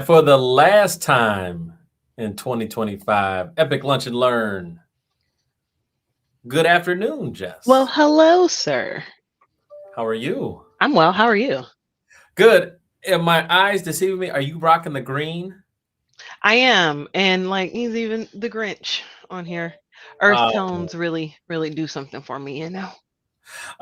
for the last time in 2025, Epic Lunch and Learn. Good afternoon, Well, Jess. hello, sir. How are you? I'm well. How are you? Good. Am my eyes deceiving me? Are you rocking the green? I am, and like he's even the Grinch on here. Earth Oh, tones really do something for me.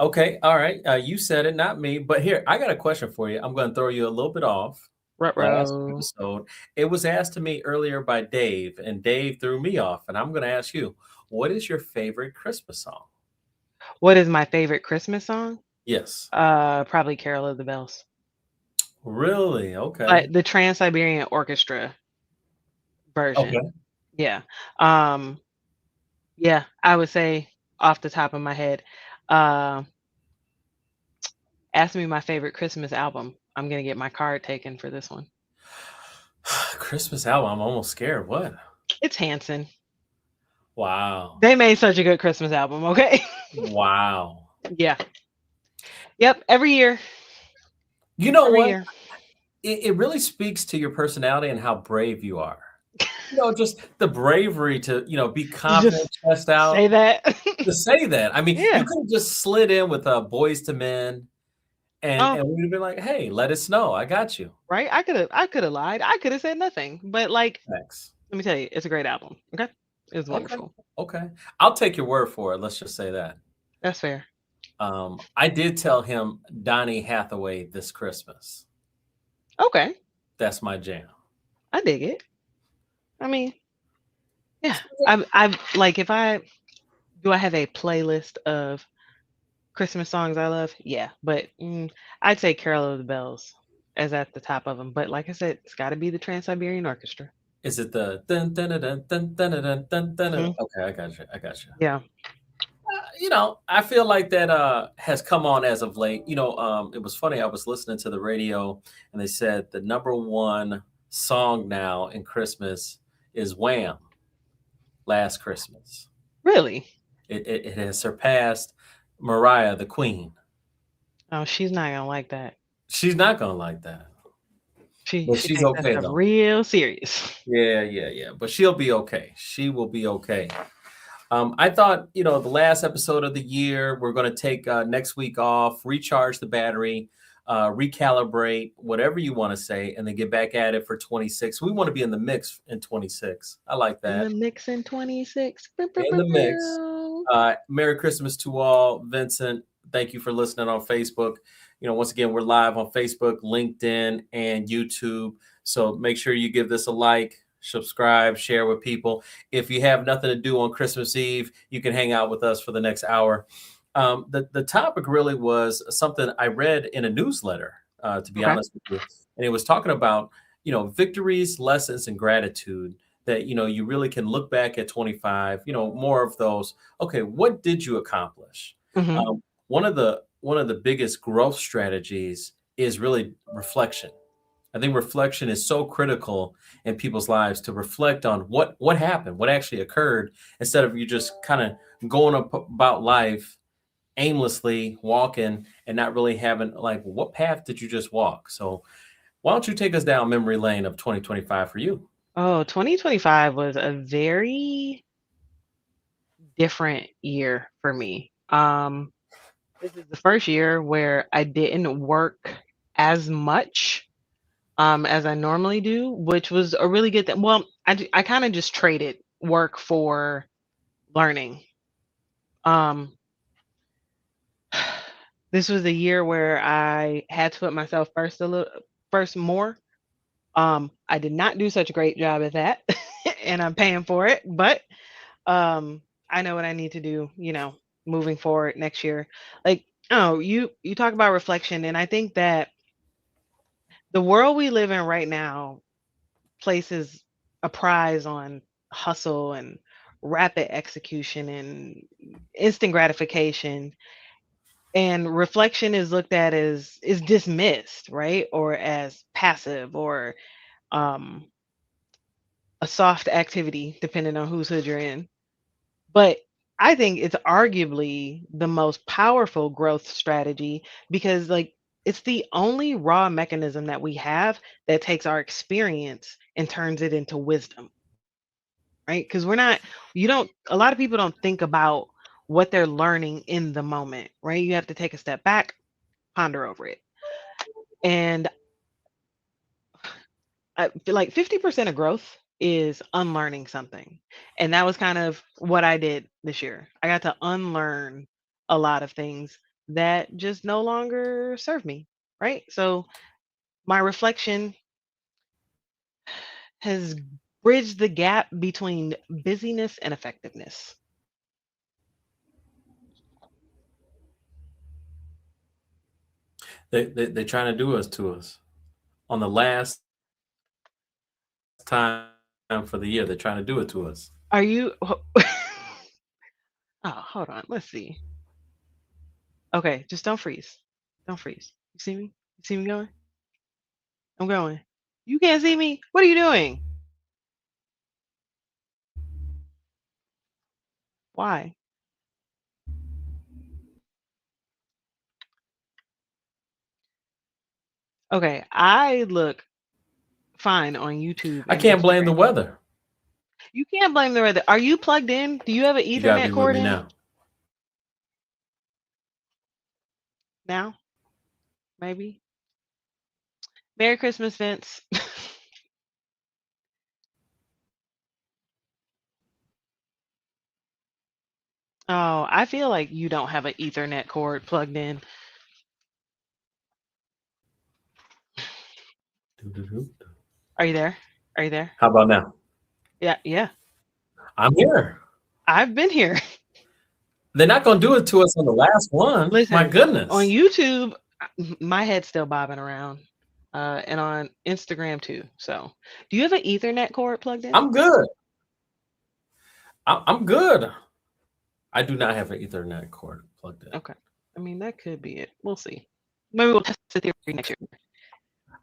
okay. All right. You said it, not me. But here, I got a question for you. I'm going to throw you a little bit off. Last Ruh-roh. episode, it was asked to me earlier by Dave, and Dave threw me off. And I'm going to ask you, what is your favorite Christmas song? What is my favorite Christmas song? Yes. Probably Carol of the Bells. Really? Okay. But the Trans-Siberian Orchestra version. Okay. Yeah. Um, yeah, I would say off the top of my head. Uh, ask me my favorite Christmas album. I'm gonna get my card taken for this one. Christmas album. I'm almost scared. What? It's Hanson. Wow. They made such a good Christmas album, okay? Wow. Yeah. Yep, every year. You know Every what? year. It really speaks to your personality and how brave you are. Just the bravery to, be To confident, just chest out, say that. to say that. I mean, you Yeah. could have just slid in with Boys to Men, and Oh, and we'd have been like, "Hey, let it snow. I got you." right. I could have lied. I could have said nothing. But like, Thanks. let me tell you, it's a great album. Okay. It was Okay. wonderful. Okay. I'll take your word for it. Let's just say that. That's fair. I did tell him Donny Hathaway this Christmas. Okay. That's my jam. I dig it. I mean, yeah. I like if I do I have a playlist of Christmas songs I love? Yeah. But I'd say Carol of the Bells as at the top of them. But like I said, it's gotta be the Trans Siberian Orchestra. Is it the dun dun dun dun dun dun dun dun dun? Hmm. Okay, I got you. I got you. Yeah. I feel like that has come on as of late. It was funny. I was listening to the radio, and they said the number one song now in Christmas is Wham! Last Christmas. Really? It has surpassed Mariah the Queen. Oh, she's not gonna like that. She's not gonna like that, but She she's takes that okay stuff though. real serious. Yeah, yeah, yeah. But she'll be okay. She will be okay. I thought, the last episode of the year, we're going to take next week off, recharge the battery, recalibrate, whatever you want to say, and then get back at it for 26. We want to be in the mix in 26. I like In that. the mix in 26. Bow, bow, In bow, the mix. bow. Merry Christmas to all. Vincent, thank you for listening on Facebook. Once again, we're live on Facebook, LinkedIn, and YouTube. So make sure you give this a like, subscribe, share with people. If you have nothing to do on Christmas Eve, you can hang out with us for the next hour. The topic really was something I read in a newsletter, to be Okay. honest with you. And it was talking about, victories, lessons, and gratitude that, you really can look back at 25, more of those. Okay, what did you accomplish? Hmm. One of the biggest growth strategies is really reflection. I think reflection is so critical in people's lives to reflect on what happened, what actually occurred, instead of you just kind of going about life aimlessly walking and not really having like what path did you just walk? So why don't you take us down memory lane of 2025 for you? Oh, 2025 was a very different year for me. This is the first year where I didn't work as much as I normally do, which was a really good thing. Well, I kind of just traded work for learning. Um, this was a year where I had to put myself first first more. I did not do such a great job at that, and I'm paying for it. But I know what I need to do. Moving forward next year. Like, oh, you talk about reflection, and I think that the world we live in right now places a prize on hustle and rapid execution and instant gratification, and reflection is looked at as is dismissed, right, or as passive or um a soft activity depending on whose hood you're in. But I think it's arguably the most powerful growth strategy because like it's the only raw mechanism that we have that takes our experience and turns it into wisdom, right? Because a lot of people don't think about what they're learning in the moment, right? You have to take a step back, ponder over it. And I feel like 50% of growth is unlearning something. And that was kind of what I did this year. I got to unlearn a lot of things that just no longer serve me, right? So my reflection has bridged the gap between busyness and effectiveness. They're trying to do us to us on the last time for the year. They're trying to do it to us. Are you? Oh, hold on. Let's see. Okay, just don't freeze. Don't freeze. You see me? You see me going? I'm going. You can't see me? What are you doing? Why? Okay, I look fine on YouTube I and can't blame the Instagram. weather. You can't blame the weather. Are you plugged in? Do you have an You gotta Ethernet be with cord me in? now. Now? Maybe? Merry Christmas, Vince. Oh, I feel like you don't have an Ethernet cord plugged in. Are you there? Are you there? How about now? Yeah, yeah. I'm here. I've been here. They're not gonna do it to us on the last one. My Listen, on goodness. YouTube, my head's still bobbing around. And on Instagram too. So, do you have an Ethernet cord plugged in? I'm good. I'm good. I do not have an Ethernet cord plugged in. Okay. I mean, that could be it. We'll see. Maybe we'll test the theory next year.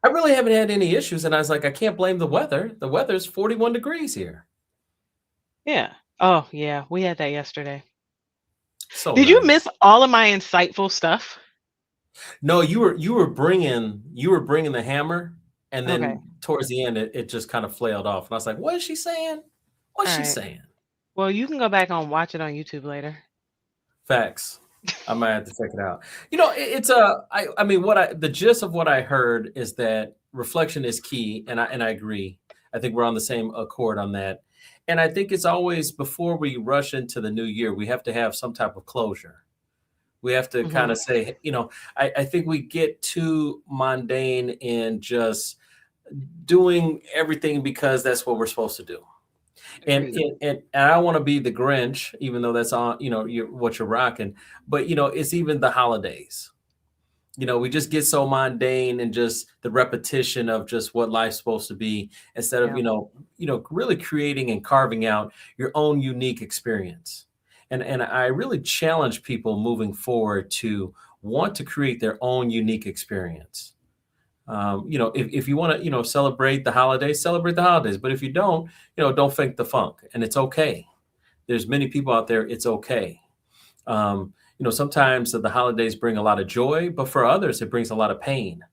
I really haven't had any issues, and I was like, I can't blame the weather. The weather's 41 degrees here. Yeah. Oh, yeah. We had that yesterday. So Did you nice. miss all of my insightful stuff? No, you were bringing the hammer, and Okay. then towards the end, it just kind of flailed off, and I was like, what is she saying? What's All she right. saying? Well, you can go back and watch it on YouTube later. Facts. I might have to check it out. I mean, the gist of what I heard is that reflection is key, and I agree. I think we're on the same accord on that. And I think it's always before we rush into the new year, we have to have some type of closure. We have to kind of say, I think we get too mundane in just doing everything because that's what we're supposed to do. And I don't want to be the Grinch, even though that's on, what you're rocking. But it's even the holidays. We just get so mundane and just the repetition of just what life's supposed to be, instead of really creating and carving out your own unique experience. And I really challenge people moving forward to want to create their own unique experience. If you want to, celebrate the holidays, but if you don't fake the funk, and it's okay. There's many people out there. It's okay. Sometimes the holidays bring a lot of joy, but for others, it brings a lot of pain,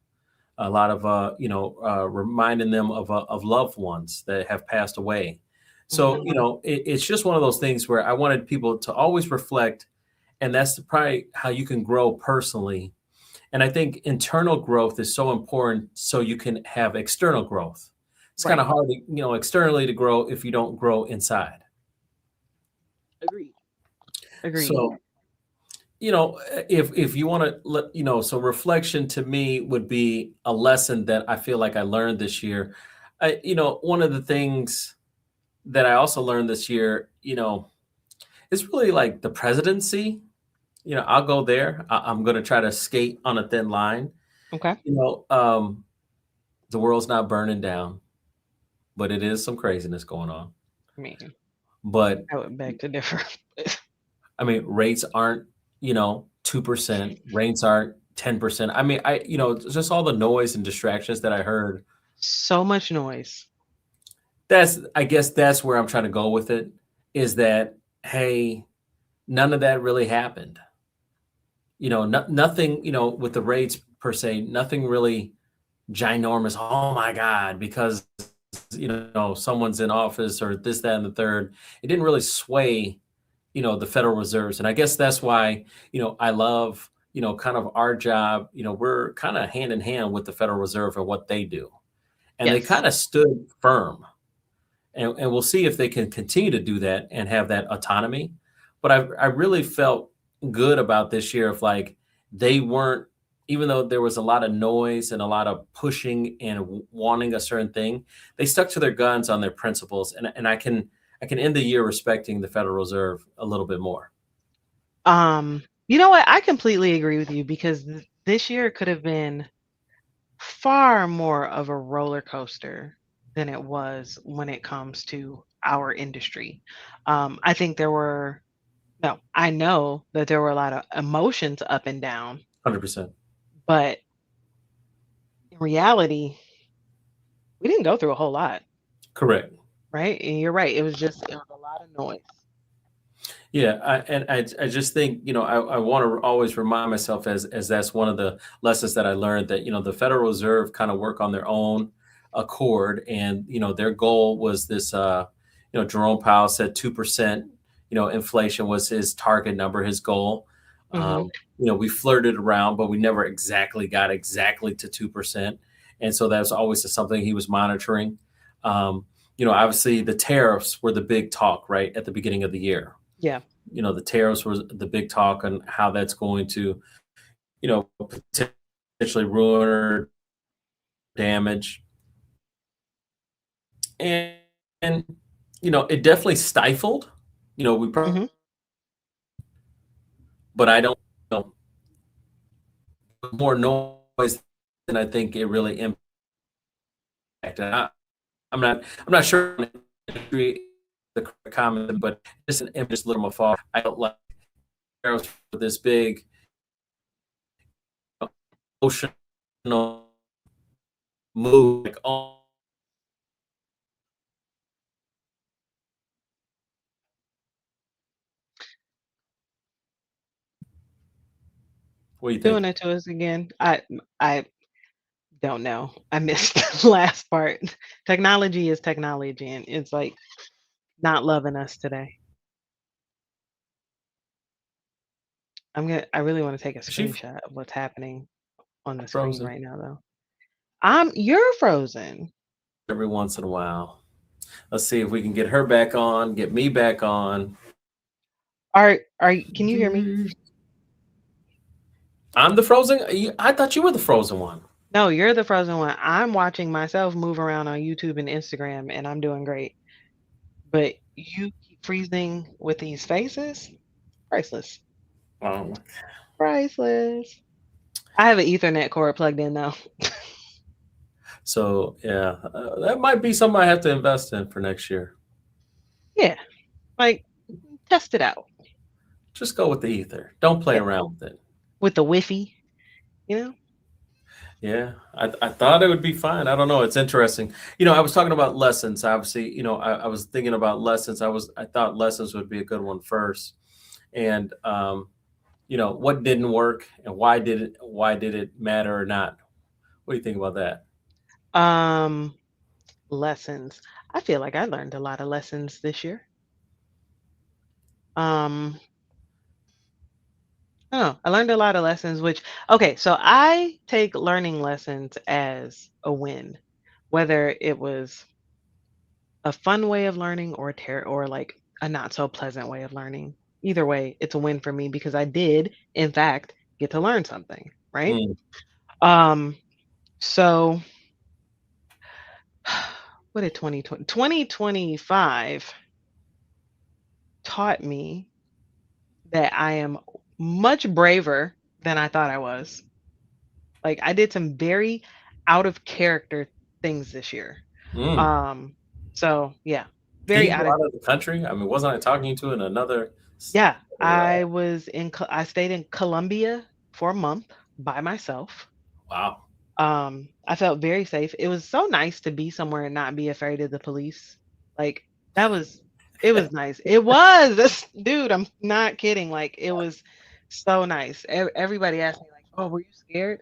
a lot of, reminding them of loved ones that have passed away. So, it's just one of those things where I wanted people to always reflect, and that's probably how you can grow personally. And I think internal growth is so important so you can have external growth. It's kind of hard to, externally to grow if you don't grow inside. Agreed. So, if you want to let, so reflection to me would be a lesson that I feel like I learned this year. One of the things that I also learned this year, is really like the presidency. I'll go there. I'm going to try to skate on a thin line. Okay. The world's not burning down, but it is some craziness going on. I mean, but I would beg to differ. I mean, rates aren't, 2%. Rates aren't 10%. I mean, just all the noise and distractions that I heard. So much noise. I guess that's where I'm trying to go with it, is that, hey, none of that really happened. Nothing, with the rates per se, nothing really ginormous. Oh my God, because someone's in office or this, that, and the third. It didn't really sway the Federal Reserves. And I guess that's why, I love, kind of our job. We're kind of hand in hand with the Federal Reserve and what they do. And they Yes. kind of stood firm. And we'll see if they can continue to do that and have that autonomy. But I really felt good about this year of like, they weren't, even though there was a lot of noise and a lot of pushing and wanting a certain thing, they stuck to their guns on their principles. And I can end the year respecting the Federal Reserve a little bit more. You know what? I completely agree with you because this year could have been far more of a roller coaster than it was when it comes to our industry. I think I know that there were a lot of emotions up and down, 100%. but in reality, we didn't go through a whole lot, Correct. right? And you're right. It was a lot of noise. Yeah, I just think, I want to always remind myself as that's one of the lessons that I learned that, the Federal Reserve kind of work on their own accord. And, their goal was this, Jerome Powell said 2%, inflation was his target number, his goal. Mhm. We flirted around, but we never exactly got to 2%. And so that was always something he was monitoring. Obviously the tariffs were the big talk, right, at the beginning of the year. Yeah. The tariffs was the big talk on how that's going to, potentially ruin or damage. And it definitely stifled, we probably, Mhm. but I don't know, more noise than I think it really impacted. I'm not sure the correct comment, but just an image, little afar. I felt like there was this big emotional move, like, oh, what do you think? Doing it to us again. I don't know. I missed the last part. Technology is technology, and it's like not loving us today. I really want to take a Is she screenshot of what's happening on the screen frozen? right now, though. You're frozen. Every once in a while. Let's see if we can get her back on, get me back on. Can you hear me? I'm the frozen. I thought you were the frozen one. No, you're the frozen one. I'm watching myself move around on YouTube and Instagram, and I'm doing great. But you keep freezing with these faces? Priceless. Oh, Priceless. I have an Ethernet cord plugged in though. so yeah, that might be something I have to invest in for next year. Yeah. Like, test it out. Just go with the ether. Don't play Yeah. around with it. With the Wi-Fi, you know? Yeah, I thought it would be fine. I don't know. It's interesting. I was talking about lessons. Obviously, I was thinking about lessons. I thought lessons would be a good one first. And what didn't work and why did it matter or not? What do you think about that? Lessons. I feel like I learned a lot of lessons this year. Um, oh, I learned a lot of lessons, okay, so I take learning lessons as a win, whether it was a fun way of learning or like a not so pleasant way of learning. Either way, it's a win for me because I did, in fact, get to learn something, right? Mm, Um, so what did 2025 taught me that I am much braver than I thought I was. Like I did some very out of character things this year. mm. Um, so yeah, Can very you out go of out of the country? I mean, wasn't I talking to you in another? yeah. Uh, I stayed in Colombia for a month by myself. wow. I felt very safe. It was so nice to be somewhere and not be afraid of the police. Like that was it was nice. It was. Dude, I'm not kidding. Like it was so nice. Everybody asked me like, "Oh, were you scared?"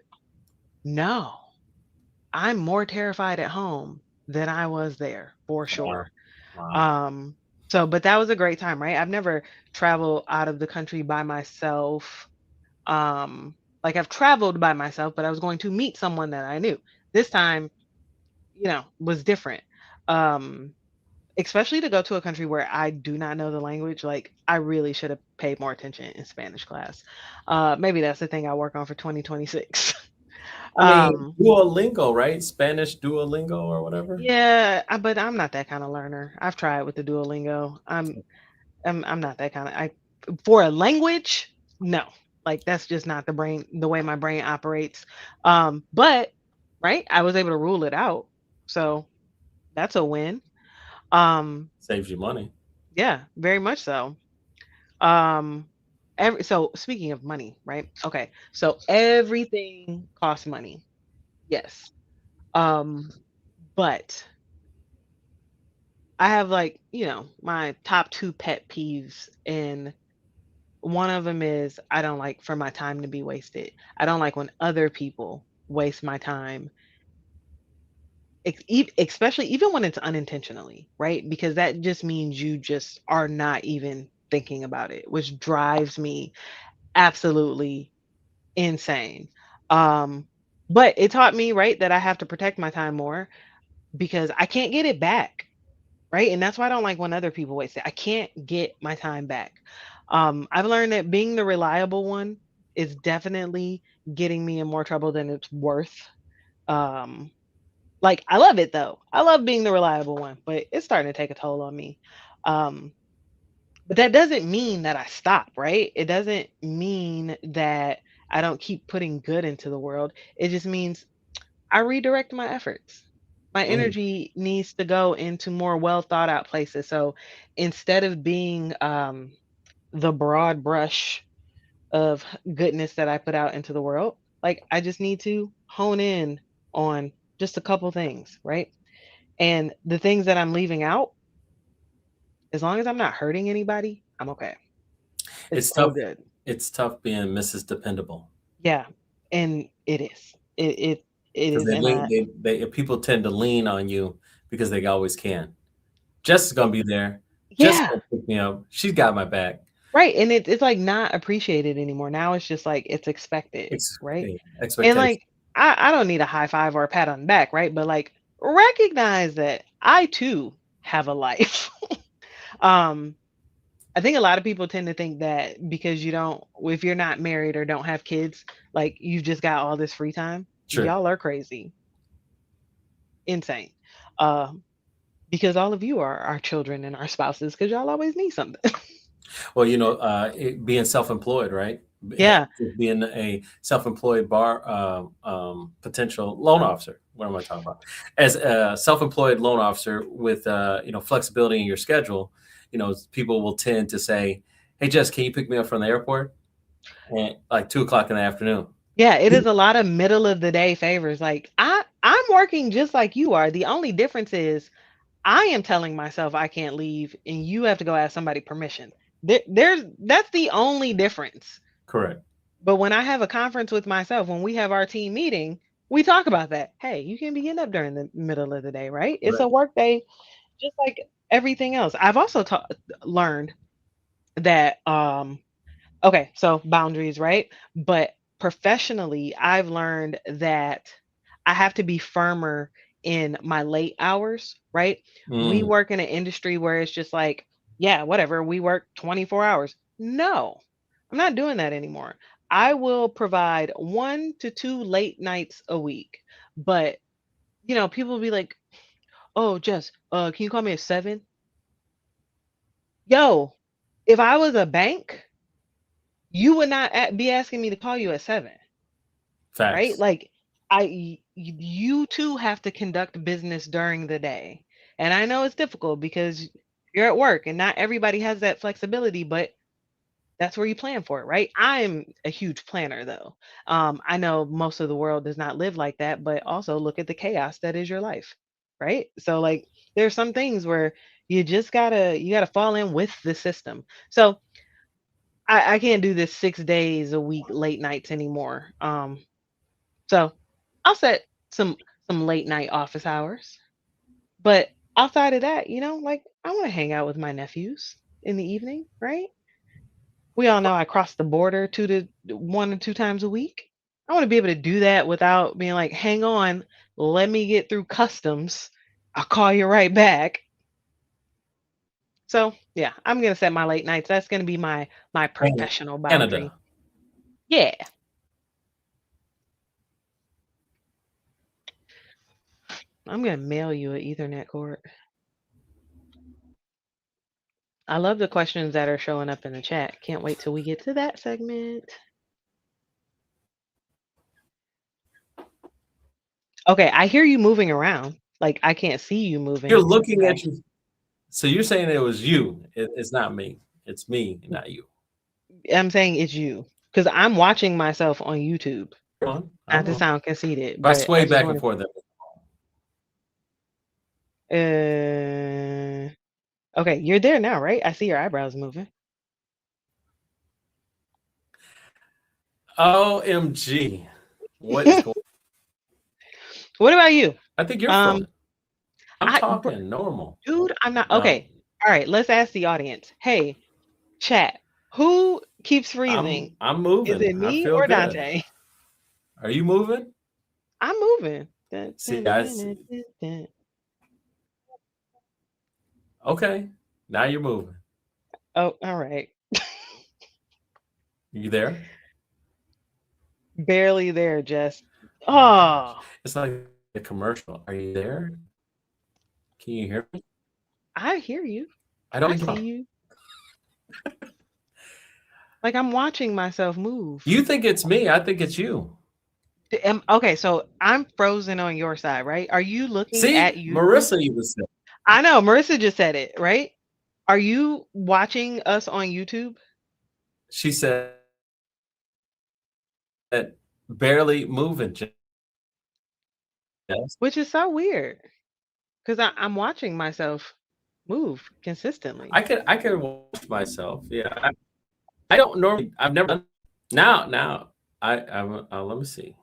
No, I'm more terrified at home than I was there for Wow. sure. Wow. Um, so, but that was a great time, right? I've never traveled out of the country by myself. Like I've traveled by myself, but I was going to meet someone that I knew. This time, was different. Um, Especially to go to a country where I do not know the language, like I really should have paid more attention in Spanish class. Maybe that's the thing I work on for 2026. I mean, um, Duolingo, right? Spanish Duolingo or whatever. yeah, but I'm not that kind of learner. I've tried with the Duolingo. I'm not that kind of I for a language, no. Like that's just not the way my brain operates. But right, I was able to rule it out. So that's a win. Um, Saves you money. yeah, very much so. Um, so speaking of money, right? Okay. So everything costs money. Yes. Um, but I have like, my top two pet peeves, and one of them is I don't like for my time to be wasted. I don't like when other people waste my time, especially even when it's unintentionally, right? Because that just means you just are not even thinking about it, which drives me absolutely insane. Um, but it taught me, right, that I have to protect my time more because I can't get it back, right? And that's why I don't like when other people waste it. I can't get my time back. I've learned that being the reliable one is definitely getting me in more trouble than it's worth. Um, like I love it though. I love being the reliable one, but it's starting to take a toll on me. Um, but that doesn't mean that I stop, right? It doesn't mean that I don't keep putting good into the world. It just means I redirect my efforts. My Mm. energy needs to go into more well thought out places. So instead of being the broad brush of goodness that I put out into the world, like I just need to hone in on just a couple things, right? And the things that I'm leaving out, as long as I'm not hurting anybody, I'm okay. It's It's all tough. good. It's tough being Mrs. Dependable Yeah, and it is. It because is, and I people tend to lean on you because they always can. Jess is gonna be there. Jess is yeah, gonna pick me up. She's got my back. right. And it's like not appreciated anymore. Now it's just like it's expected, right? Yeah, And expectation. like I don't need a high five or a pat on the back, right? But like recognize that I too have a life. um, I think a lot of people tend to think that because you don't, if you're not married or don't have kids, like you've just got all this free time. Sure. Y'all are crazy, insane. Um, because all of you are our children and our spouses because y'all always need something. Well, being self-employed, right? Yeah. Being a self-employed potential loan officer. What am I talking about? As a self-employed loan officer with flexibility in your schedule, people will tend to say, "Hey, Jess, can you pick me up from the airport?" And like 2 o'clock in the afternoon. Yeah, it is a lot of middle of the day favors. Like I'm working just like you are. The only difference is I am telling myself I can't leave and you have to go ask somebody permission. That's the only difference. Correct. But when I have a conference with myself, when we have our team meeting, we talk about that. Hey, you can be getting up during the middle of the day, right? It's a Correct. work day just like everything else. I've also learned that okay, so boundaries, right? But professionally, I've learned that I have to be firmer in my late hours, right? We Mm, work in an industry where it's just like, yeah, whatever, we work 24 hours. No, I'm not doing that anymore. I will provide 1 to 2 late nights a week. But, people will be like, oh, Jess, can you call me at 7? Yo, if I was a bank, you would not be asking me to call you at 7. Right? facts. Like you too have to conduct business during the day. And I know it's difficult because you're at work and not everybody has that flexibility, but that's where you plan for it, right? I'm a huge planner though. I know most of the world does not live like that, but also look at the chaos that is your life, right? So like there's some things where you gotta fall in with the system. So I can't do this 6 days a week late nights anymore. So I'll set some late night office hours. But outside of that, like I want to hang out with my nephews in the evening, right? We all know I cross the border 1 or 2 times a week. I want to be able to do that without being like, hang on, let me get through customs. I'll call you right back. So yeah, I'm gonna set my late nights. That's gonna be my professional boundary. Canada. Yeah. I'm gonna mail you an Ethernet cord. I love the questions that are showing up in the chat. Can't wait till we get to that segment. Okay, I hear you moving around. Like I can't see you moving. You're looking but at you. So you're saying it was you. It's not me. It's me, not you. I'm saying it's you because I'm watching myself on YouTube. Not to sound conceited, I but sway I just back want and forth. to. Okay, you're there now, right? I see your eyebrows moving. OMG. What is going on? What about you? I think you're frozen. I'm talking normal. Dude, I'm not. Okay. All right, let's ask the audience. Hey, chat, who keeps freezing? I'm moving. Is it me I feel or good. Dante? Are you moving? I'm moving. See, guys. Okay. Now you're moving. Oh, all right. You there? Barely there, Jess. Oh. It's like a commercial. Are you there? Can you hear me? I hear you. I don't see you. Like I'm watching myself move. You think it's me. I think it's you. Okay, so I'm frozen on your side, right? Are you looking at you? Marissa even said. I know. Marissa just said it, right? Are you watching us on YouTube? She said that barely moving. Yes. Which is so weird because I'm watching myself move consistently. I can watch myself. Yeah. I don't normally. I've never done. Now. Let me see.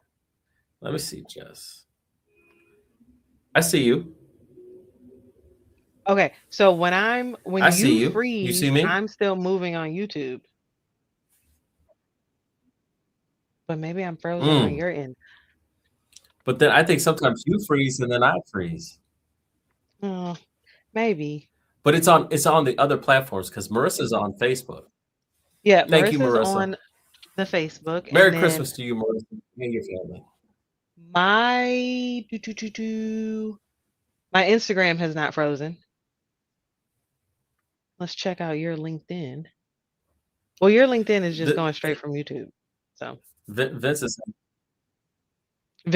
Let me see, Jess. I see you. Okay, so when I see you. freeze, You see me? I'm still moving on YouTube. But maybe I'm frozen on your end. But then I think sometimes you freeze and then I freeze. Maybe. But it's on the other platforms because Marissa's on Facebook. Yeah, Thank you, Marissa's Marissa. on the Facebook. Merry Christmas to you, Marissa, and your family. My Instagram has not frozen. Let's check out your LinkedIn. Well, your LinkedIn is just going straight from YouTube. So Vince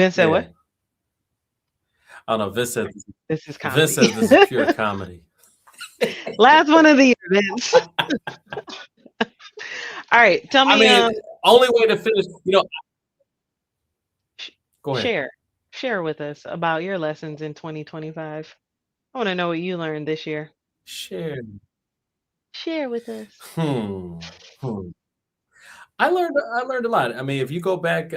said what? Oh no, Vince said this is comedy. Vince says this is pure comedy. Last one of the events. All right, tell me. Only way to finish, Go ahead. Share with us about your lessons in 2025. I want to know what you learned this year. Share with us. I learned a lot. I mean, if you go back,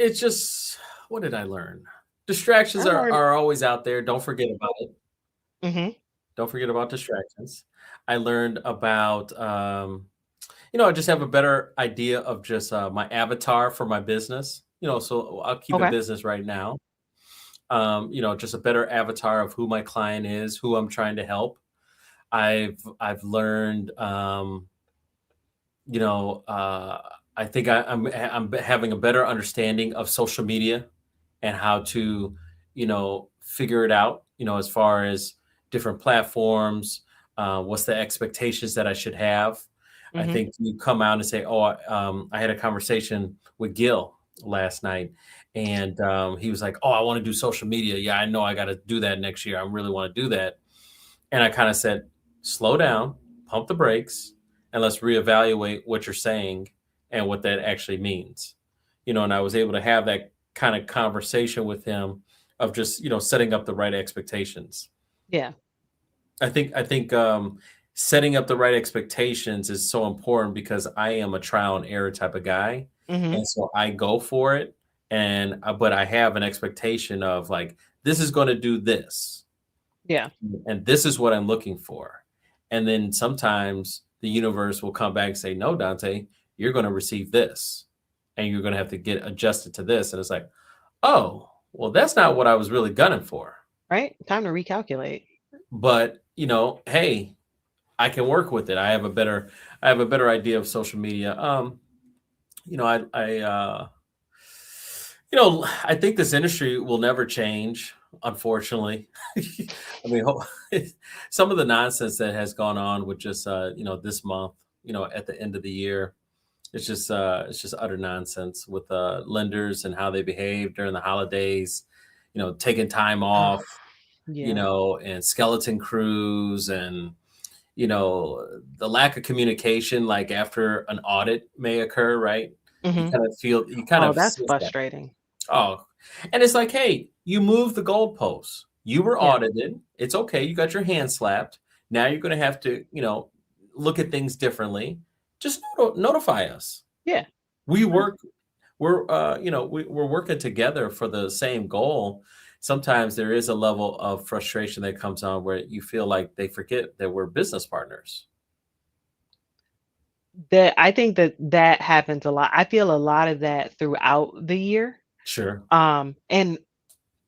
it's just what did I learn? Distractions are always out there. Don't forget about it. Mm-hmm. Don't forget about distractions. I learned about, I just have a better idea of just my avatar for my business. So I'll keep it business right now. Just a better avatar of who my client is, who I'm trying to help. I've learned, I think I'm having a better understanding of social media and how to, figure it out, as far as different platforms, what's the expectations that I should have. Mm-hmm. I think you come out and say, I had a conversation with Gil last night and he was like, I want to do social media. Yeah, I know I got to do that next year. I really want to do that. And I kind of said, slow down, pump the brakes, and let's reevaluate what you're saying and what that actually means. And I was able to have that kind of conversation with him of just, setting up the right expectations. Yeah. I think setting up the right expectations is so important because I am a trial and error type of guy. Mm-hmm. And so I go for it. And, but I have an expectation of like, this is going to do this. Yeah. And this is what I'm looking for. And then sometimes the universe will come back and say, no, Dante, you're going to receive this. And you're going to have to get adjusted to this. And it's like, oh, well, that's not what I was really gunning for. Right. Time to recalculate. But, hey, I can work with it. I have a better idea of social media. I think this industry will never change, unfortunately. I mean, some of the nonsense that has gone on with just this month, at the end of the year, it's just utter nonsense with lenders and how they behave during the holidays, taking time off, Yeah. and skeleton crews and the lack of communication, like after an audit may occur, right? You Mm-hmm. kind Oh, of that's sense that. frustrating. Oh, and it's like, hey, you moved the goalposts. You were Yeah. audited. It's okay. You got your hand slapped. Now you're going to have to, look at things differently. Just notify us. Yeah. We work. We're working together for the same goal. Sometimes there is a level of frustration that comes on where you feel like they forget that we're business partners. That I think that happens a lot. I feel a lot of that throughout the year. Sure. And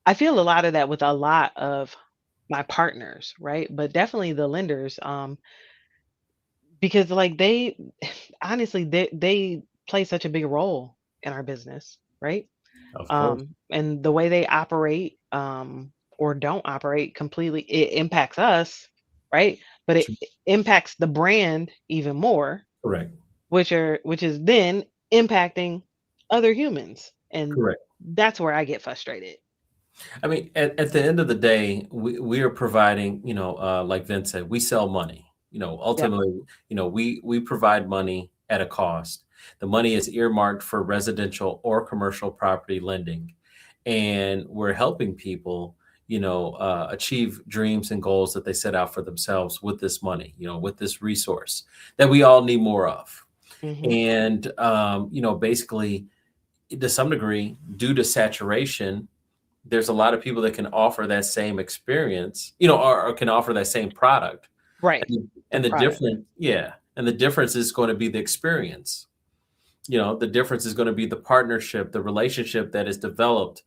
I feel a lot of that with a lot of my partners, right? But definitely the lenders, because like they honestly they play such a big role in our business, right? Of course. And the way they operate, or don't operate completely, it impacts us, right? But it impacts the brand even more, Correct. which is then impacting other humans. And Correct. that's where I get frustrated. I mean, at the end of the day, we are providing, like Vince said, we sell money. Yep. Ultimately, we provide money at a cost. The money is earmarked for residential or commercial property lending, and we're helping people, achieve dreams and goals that they set out for themselves with this money, with this resource that we all need more of. Hmm. And basically, to some degree, due to saturation, there's a lot of people that can offer that same experience, or can offer that same product. Right. The And the product. difference, yeah. And the difference is going to be the experience. The difference is going to be the partnership, the relationship that is developed,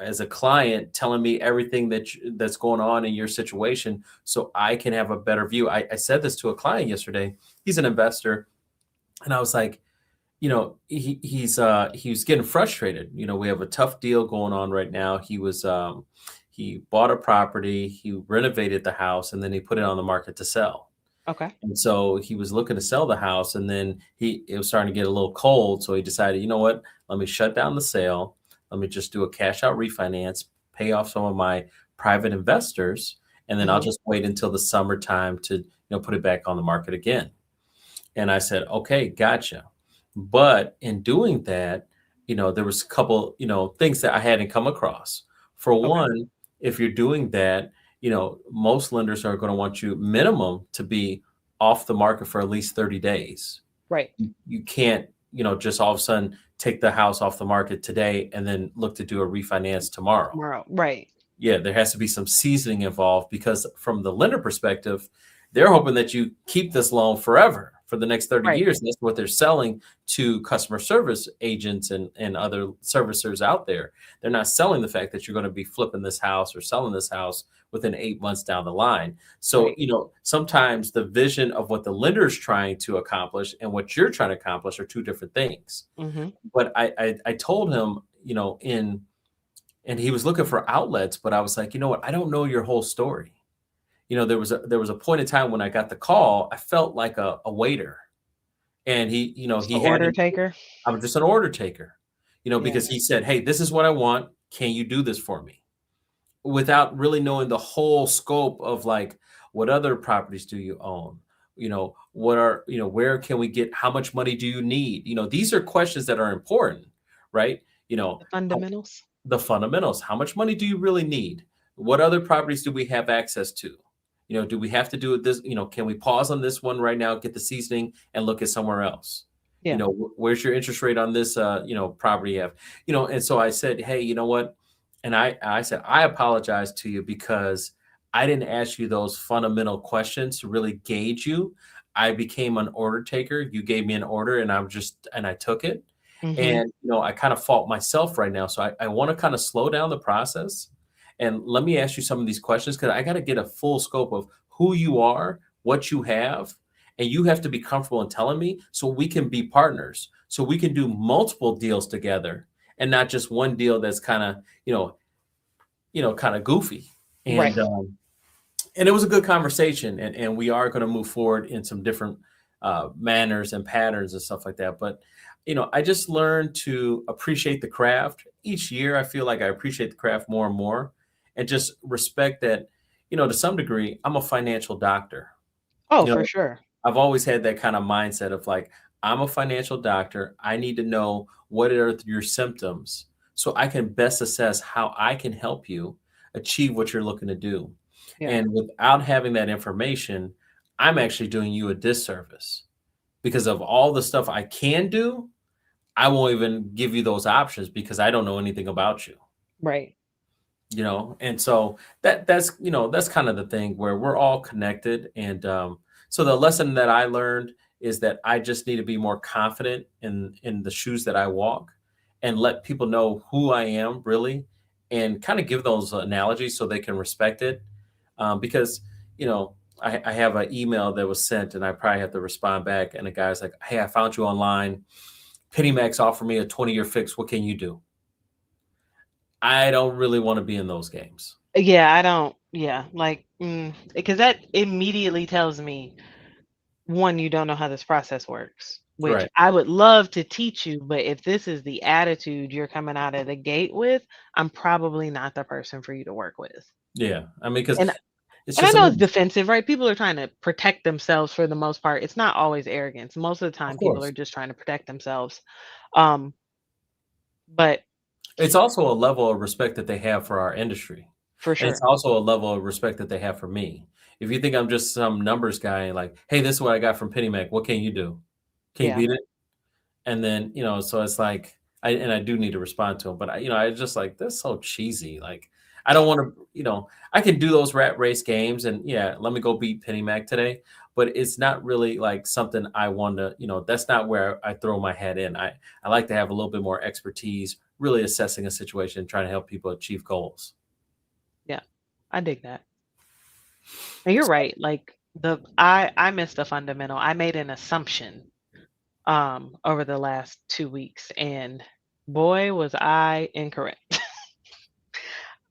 as a client telling me everything that's going on in your situation so I can have a better view. I said this to a client yesterday. He's an investor. And I was like, he was getting frustrated. We have a tough deal going on right now. He bought a property, he renovated the house, and then he put it on the market to sell. Okay. And so he was looking to sell the house, and then it was starting to get a little cold. So he decided, you know what? Let me shut down the sale. Let me just do a cash out refinance, pay off some of my private investors, and then I'll Hmm. just wait until the summertime to, put it back on the market again. And I said, okay, gotcha. But in doing that, there was a couple, things that I hadn't come across. For Okay. one, if you're doing that, most lenders are going to want you minimum to be off the market for at least 30 days. Right. You can't, just all of a sudden take the house off the market today and then look to do a refinance tomorrow. Tomorrow. Right. Yeah, there has to be some seasoning involved because from the lender perspective, they're hoping that you keep this loan forever for the next 30 Right. years. And that's what they're selling to customer service agents and other servicers out there. They're not selling the fact that you're going to be flipping this house or selling this house within 8 months down the line. So, Right. sometimes the vision of what the lender's trying to accomplish and what you're trying to accomplish are two different things. Hmm. But I told him, and he was looking for outlets, but I was like, you know what? I don't know your whole story. There was a point in time when I got the call, I felt like a waiter. And Just he an had order me, taker. I'm just an order taker, Yeah. because he said, hey, this is what I want. Can you do this for me? Without really knowing the whole scope of like, what other properties do you own? Where can we get, how much money do you need? These are questions that are important, right? The fundamentals. The fundamentals. How much money do you really need? What other properties do we have access to? Do we have to do it this? Can we pause on this one right now, get the seasoning, and look at somewhere else? Yeah. Where's your interest rate on this, property you have? And so I said, hey, you know what? And I said, I apologize to you because I didn't ask you those fundamental questions to really gauge you. I became an order taker. You gave me an order and I took it. Mm-hmm. And, I kind of fault myself right now. So I want to kind of slow down the process. And let me ask you some of these questions because I got to get a full scope of who you are, what you have, and you have to be comfortable in telling me so we can be partners, so we can do multiple deals together and not just one deal that's kind of, kind of goofy. Right. And it was a good conversation, and we are going to move forward in some different manners and patterns and stuff like that. But I just learned to appreciate the craft. Each year, I feel like I appreciate the craft more and more, and just respect that. To some degree, I'm a financial doctor. Oh, for sure. I've always had that kind of mindset of like, I'm a financial doctor. I need to know what are your symptoms so I can best assess how I can help you achieve what you're looking to do. Yeah. And without having that information, I'm actually doing you a disservice because of all the stuff I can do. I won't even give you those options because I don't know anything about you. Right. And so that's kind of the thing where we're all connected. And so the lesson that I learned is that I just need to be more confident in the shoes that I walk and let people know who I am really and kind of give those analogies so they can respect it. Because, I have an email that was sent and I probably have to respond back. And the guy's like, hey, I found you online. PennyMax offered me a 20-year fix. What can you do? I don't really want to be in those games. Yeah, I don't. Yeah, like, because that immediately tells me, one, you don't know how this process works, which Right. I would love to teach you, but if this is the attitude you're coming out of the gate with, I'm probably not the person for you to work with. Yeah. I mean, because And it's and I just know it's defensive, right? People are trying to protect themselves for the most part. It's not always arrogance. Most of the of time, people are course. just trying to protect themselves. But It's also a level of respect that they have for our industry. for And it's sure. also a level of respect that they have for me. If you think I'm just some numbers guy, like, hey, this is what I got from PennyMac. What can you do? Can you Yeah. beat it? And then, so it's like, I do need to respond to him, but I just like, that's so cheesy. Like, I don't want to, I can do those rat race games and yeah, let me go beat PennyMac today. But it's not really like something I want to, that's not where I throw my head in. I like to have a little bit more expertise, really assessing a situation, trying to help people achieve goals. Yeah. I dig that. And you're right. Like I missed a fundamental. I made an assumption over the last 2 weeks, and boy was I incorrect.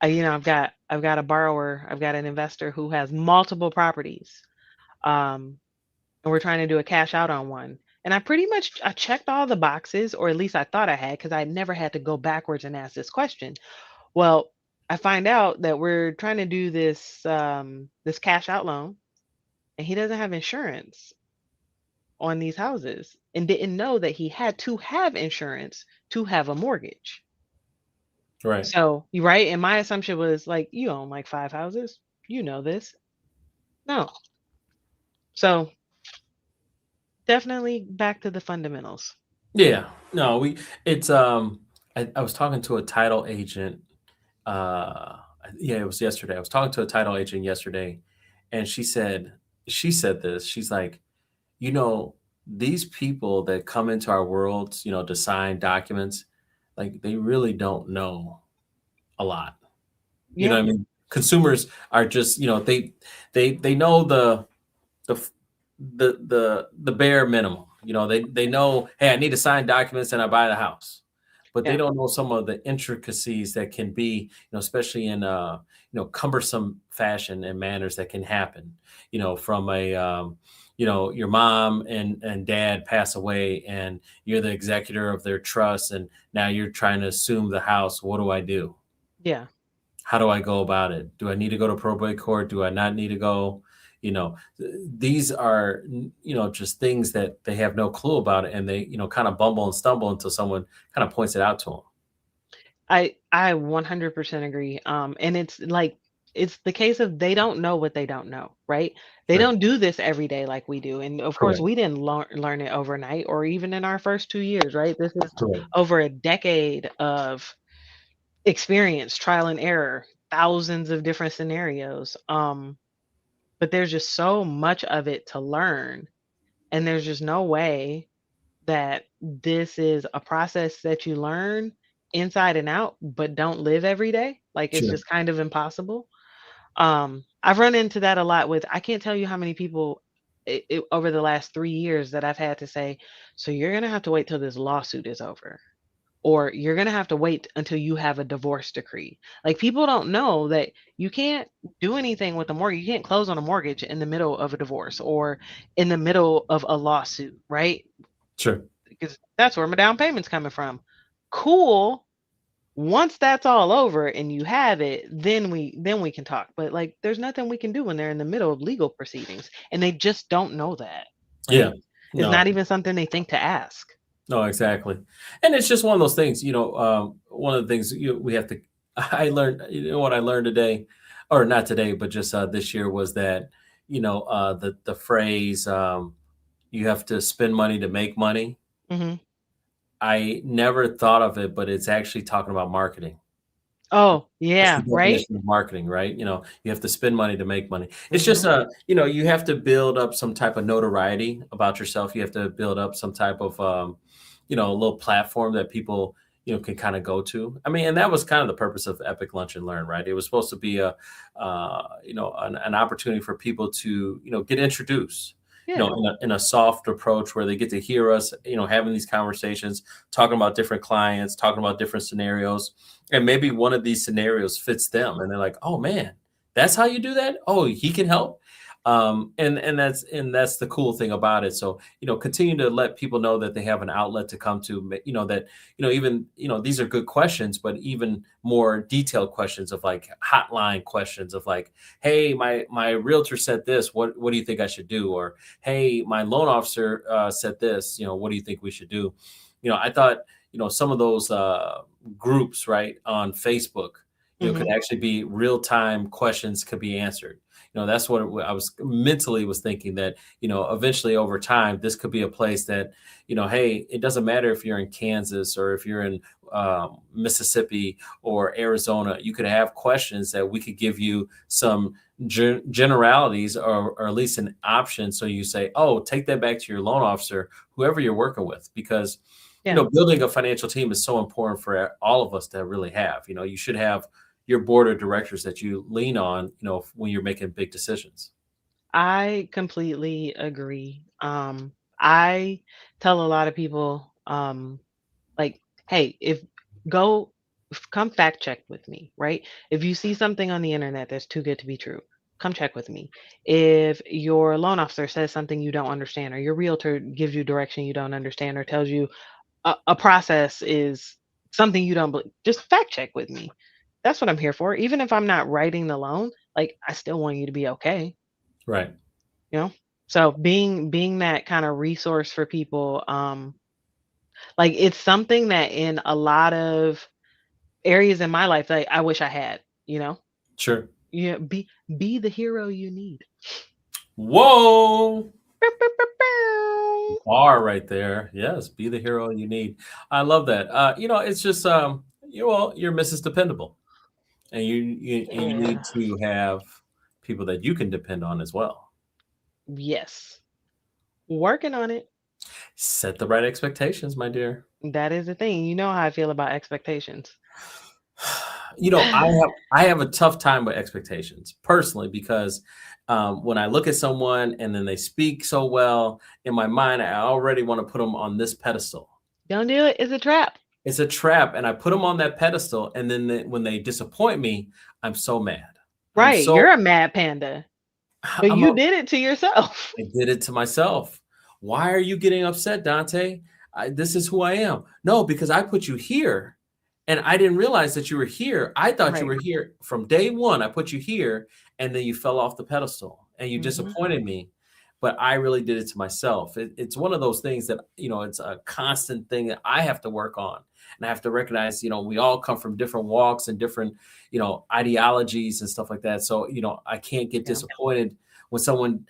I've got a borrower, I've got an investor who has multiple properties. Um and we're trying to do a cash out on one. And I checked all the boxes, or at least I thought I had, because I never had to go backwards and ask this question. Well, I find out that we're trying to do this cash out loan, and he doesn't have insurance on these houses and didn't know that he had to have insurance to have a mortgage. Right. So, you right? And my assumption was like, you own like 5 houses. You know this. No. So definitely back to the fundamentals. Yeah. No, I was talking to a title agent. Yeah, it was yesterday. I was talking to a title agent yesterday, and she said this. She's like, these people that come into our world, to sign documents, like they really don't know a lot. You know Yeah. what I mean? Consumers are just, they know the the bare minimum. They know, hey, I need to sign documents and I buy the house. But they Yeah. don't know some of the intricacies that can be, especially in cumbersome fashion and manners that can happen, from a your mom and dad pass away and you're the executor of their trust and now you're trying to assume the house. What do I do? Yeah. How do I go about it? Do I need to go to probate court? Do I not need to go? These are, just things that they have no clue about it. And they, kind of bumble and stumble until someone kind of points it out to them. I 100% agree. And it's like it's the case of they don't know what they don't know, right? They Sure. don't do this every day like we do. And of course, Correct. we didn't learn it overnight or even in our first 2 years, right? This is Correct. over a decade of experience, trial and error, thousands of different scenarios. But there's just so much of it to learn. And there's just no way that this is a process that you learn inside and out, but don't live every day. Like it's Sure. just kind of impossible. I've run into that a lot with, I can't tell you how many people over the last 3 years that I've had to say, so you're going to have to wait till this lawsuit is over, or you're going to have to wait until you have a divorce decree. Like people don't know that you can't do anything with a mortgage. You can't close on a mortgage in the middle of a divorce or in the middle of a lawsuit, right? Sure. Because that's where my down payment's coming from. Cool. Once that's all over and you have it, then we can talk. But like there's nothing we can do when they're in the middle of legal proceedings and they just don't know that. Yeah. Right? It's No. not even something they think to ask. No, exactly. And it's just one of those things, one of the things we have to, I learned, what I learned today, or not today, but just this year was that, the phrase, you have to spend money to make money. Hmm. I never thought of it, but it's actually talking about marketing. Oh, That's the yeah, right? definition of marketing, right? You have to spend money to make money. It's just, Hmm. you have to build up some type of notoriety about yourself. You have to build up some type of, a little platform that people, can kind of go to. I mean, and that was kind of the purpose of Epic Lunch and Learn, right? It was supposed to be an opportunity for people to, get introduced, Yeah. in a soft approach where they get to hear us, having these conversations, talking about different clients, talking about different scenarios. And maybe one of these scenarios fits them. And they're like, oh man, that's how you do that? Oh, he can help. And that's the cool thing about it. So, continue to let people know that they have an outlet to come to, that, even, these are good questions, but even more detailed questions of like hotline questions of like, hey, my realtor said this, what do you think I should do? Or, hey, my loan officer said this, what do you think we should do? I thought, some of those groups, right, on Facebook, Hmm. could actually be real-time questions could be answered. That's what I was mentally was thinking that, eventually over time, this could be a place that, hey, it doesn't matter if you're in Kansas or if you're in Mississippi or Arizona, you could have questions that we could give you some generalities or at least an option. So you say, oh, take that back to your loan officer, whoever you're working with, because, Yeah. building a financial team is so important for all of us to really have. You should have your board of directors that you lean on, when you're making big decisions. I completely agree. I tell a lot of people, like, hey, if go come fact check with me, right? If you see something on the internet that's too good to be true, come check with me. If your loan officer says something you don't understand, or your realtor gives you direction you don't understand, or tells you a process is something you don't believe, just fact check with me. That's what I'm here for. Even if I'm not writing the loan, like I still want you to be okay, Right. you know? So being that kind of resource for people, like it's something that in a lot of areas in my life, like I wish I had, you know? Sure. Yeah, be the hero you need. Whoa. Bow, bow, bow, bow. Bar right there. Yes. Be the hero you need. I love that. It's just, you're Mrs. Dependable, and you Yeah. need to have people that you can depend on as well. Yes. Working on it. Set the right expectations, my dear. That is the thing. You know how I feel about expectations. I have a tough time with expectations personally because when I look at someone and then they speak so well, in my mind, I already want to put them on this pedestal. Don't do it. It's a trap. It's a trap, and I put them on that pedestal, and then when they disappoint me, I'm so mad. I'm Right. so You're a mad panda, but I'm you a, did it to yourself. I did it to myself. Why are you getting upset, Dante? This is who I am. No, because I put you here. And I didn't realize that you were here. I thought you Right. were here from day one. I put you here, and then you fell off the pedestal and you Hmm. disappointed me. but I really did it to myself. It's one of those things that, it's a constant thing that I have to work on. And I have to recognize, we all come from different walks and different, ideologies and stuff like that. So, I can't get Yeah. disappointed when someone,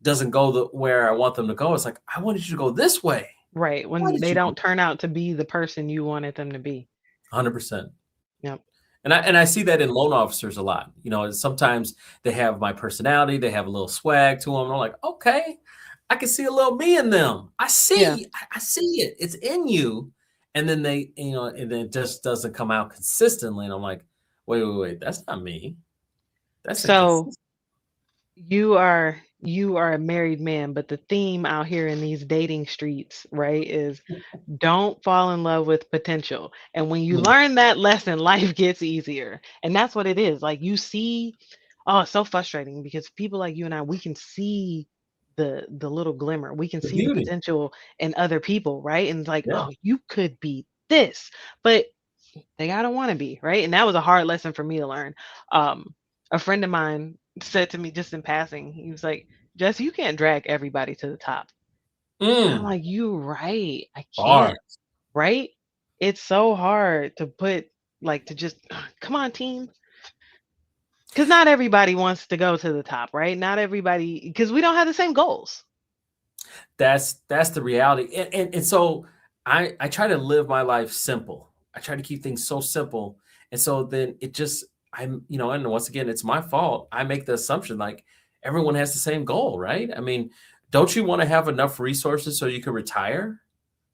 doesn't go where I want them to go. It's like, I wanted you to go this way. Right. Why When did they you don't turn out to be the person you wanted them to be. 100%. Yep. And I see that in loan officers a lot. Sometimes they have my personality, they have a little swag to them. And I'm like, okay, I can see a little me in them. I see it. It's in you. And then and then it just doesn't come out consistently. And I'm like, wait, that's not me. That's So inconsistent. you are a married man, but the theme out here in these dating streets, right, is don't fall in love with potential. And when you Mm, learn that lesson, life gets easier. And that's what it is. Like you see, oh, it's so frustrating because people like you and I, we can see the little glimmer. We can the see the beauty. potential in other people, right? And it's like, Yeah. oh, you could be this, but they gotta want to be, right? And that was a hard lesson for me to learn. A friend of mine said to me just in passing, he was like, Jess, you can't drag everybody to the top. And I'm Mm, like, you right. I bar. can't, right? It's so hard to put like to just come on, team. Because not everybody wants to go to the top, right? Not everybody, because we don't have the same goals. That's the reality. And so I try to live my life simple. I try to keep things so simple. And so then it just and once again, it's my fault. I make the assumption like everyone has the same goal, right? I mean, don't you want to have enough resources so you can retire?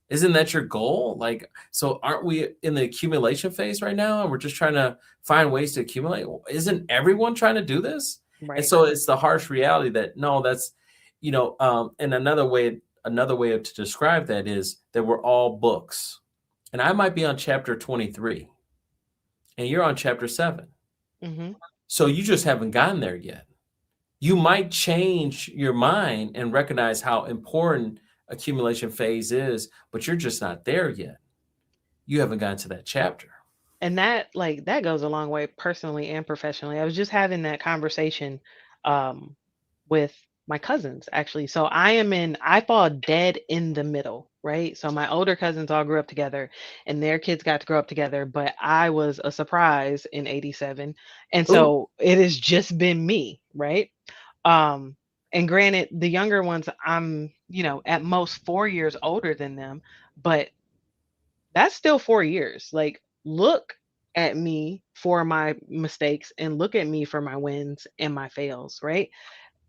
Isn't that your goal? Like, so aren't we in the accumulation phase right now? And we're just trying to find ways to accumulate. Isn't everyone trying to do this? And Right. so it's the harsh reality that no, that's, and another way to describe that is that we're all books. And I might be on chapter 23 and you're on chapter 7. Hmm. So you just haven't gotten there yet. You might change your mind and recognize how important accumulation phase is, but you're just not there yet. You haven't gotten to that chapter. And that like that goes a long way personally and professionally. I was just having that conversation um with my cousins actually. So I fall dead in the middle, right? So my older cousins all grew up together and their kids got to grow up together, but I was a surprise in 87. And Ooh, so it has just been me, right? Um and granted the younger ones I'm, at most 4 years older than them, but that's still 4 years. Like, look at me for my mistakes and look at me for my wins and my fails, right?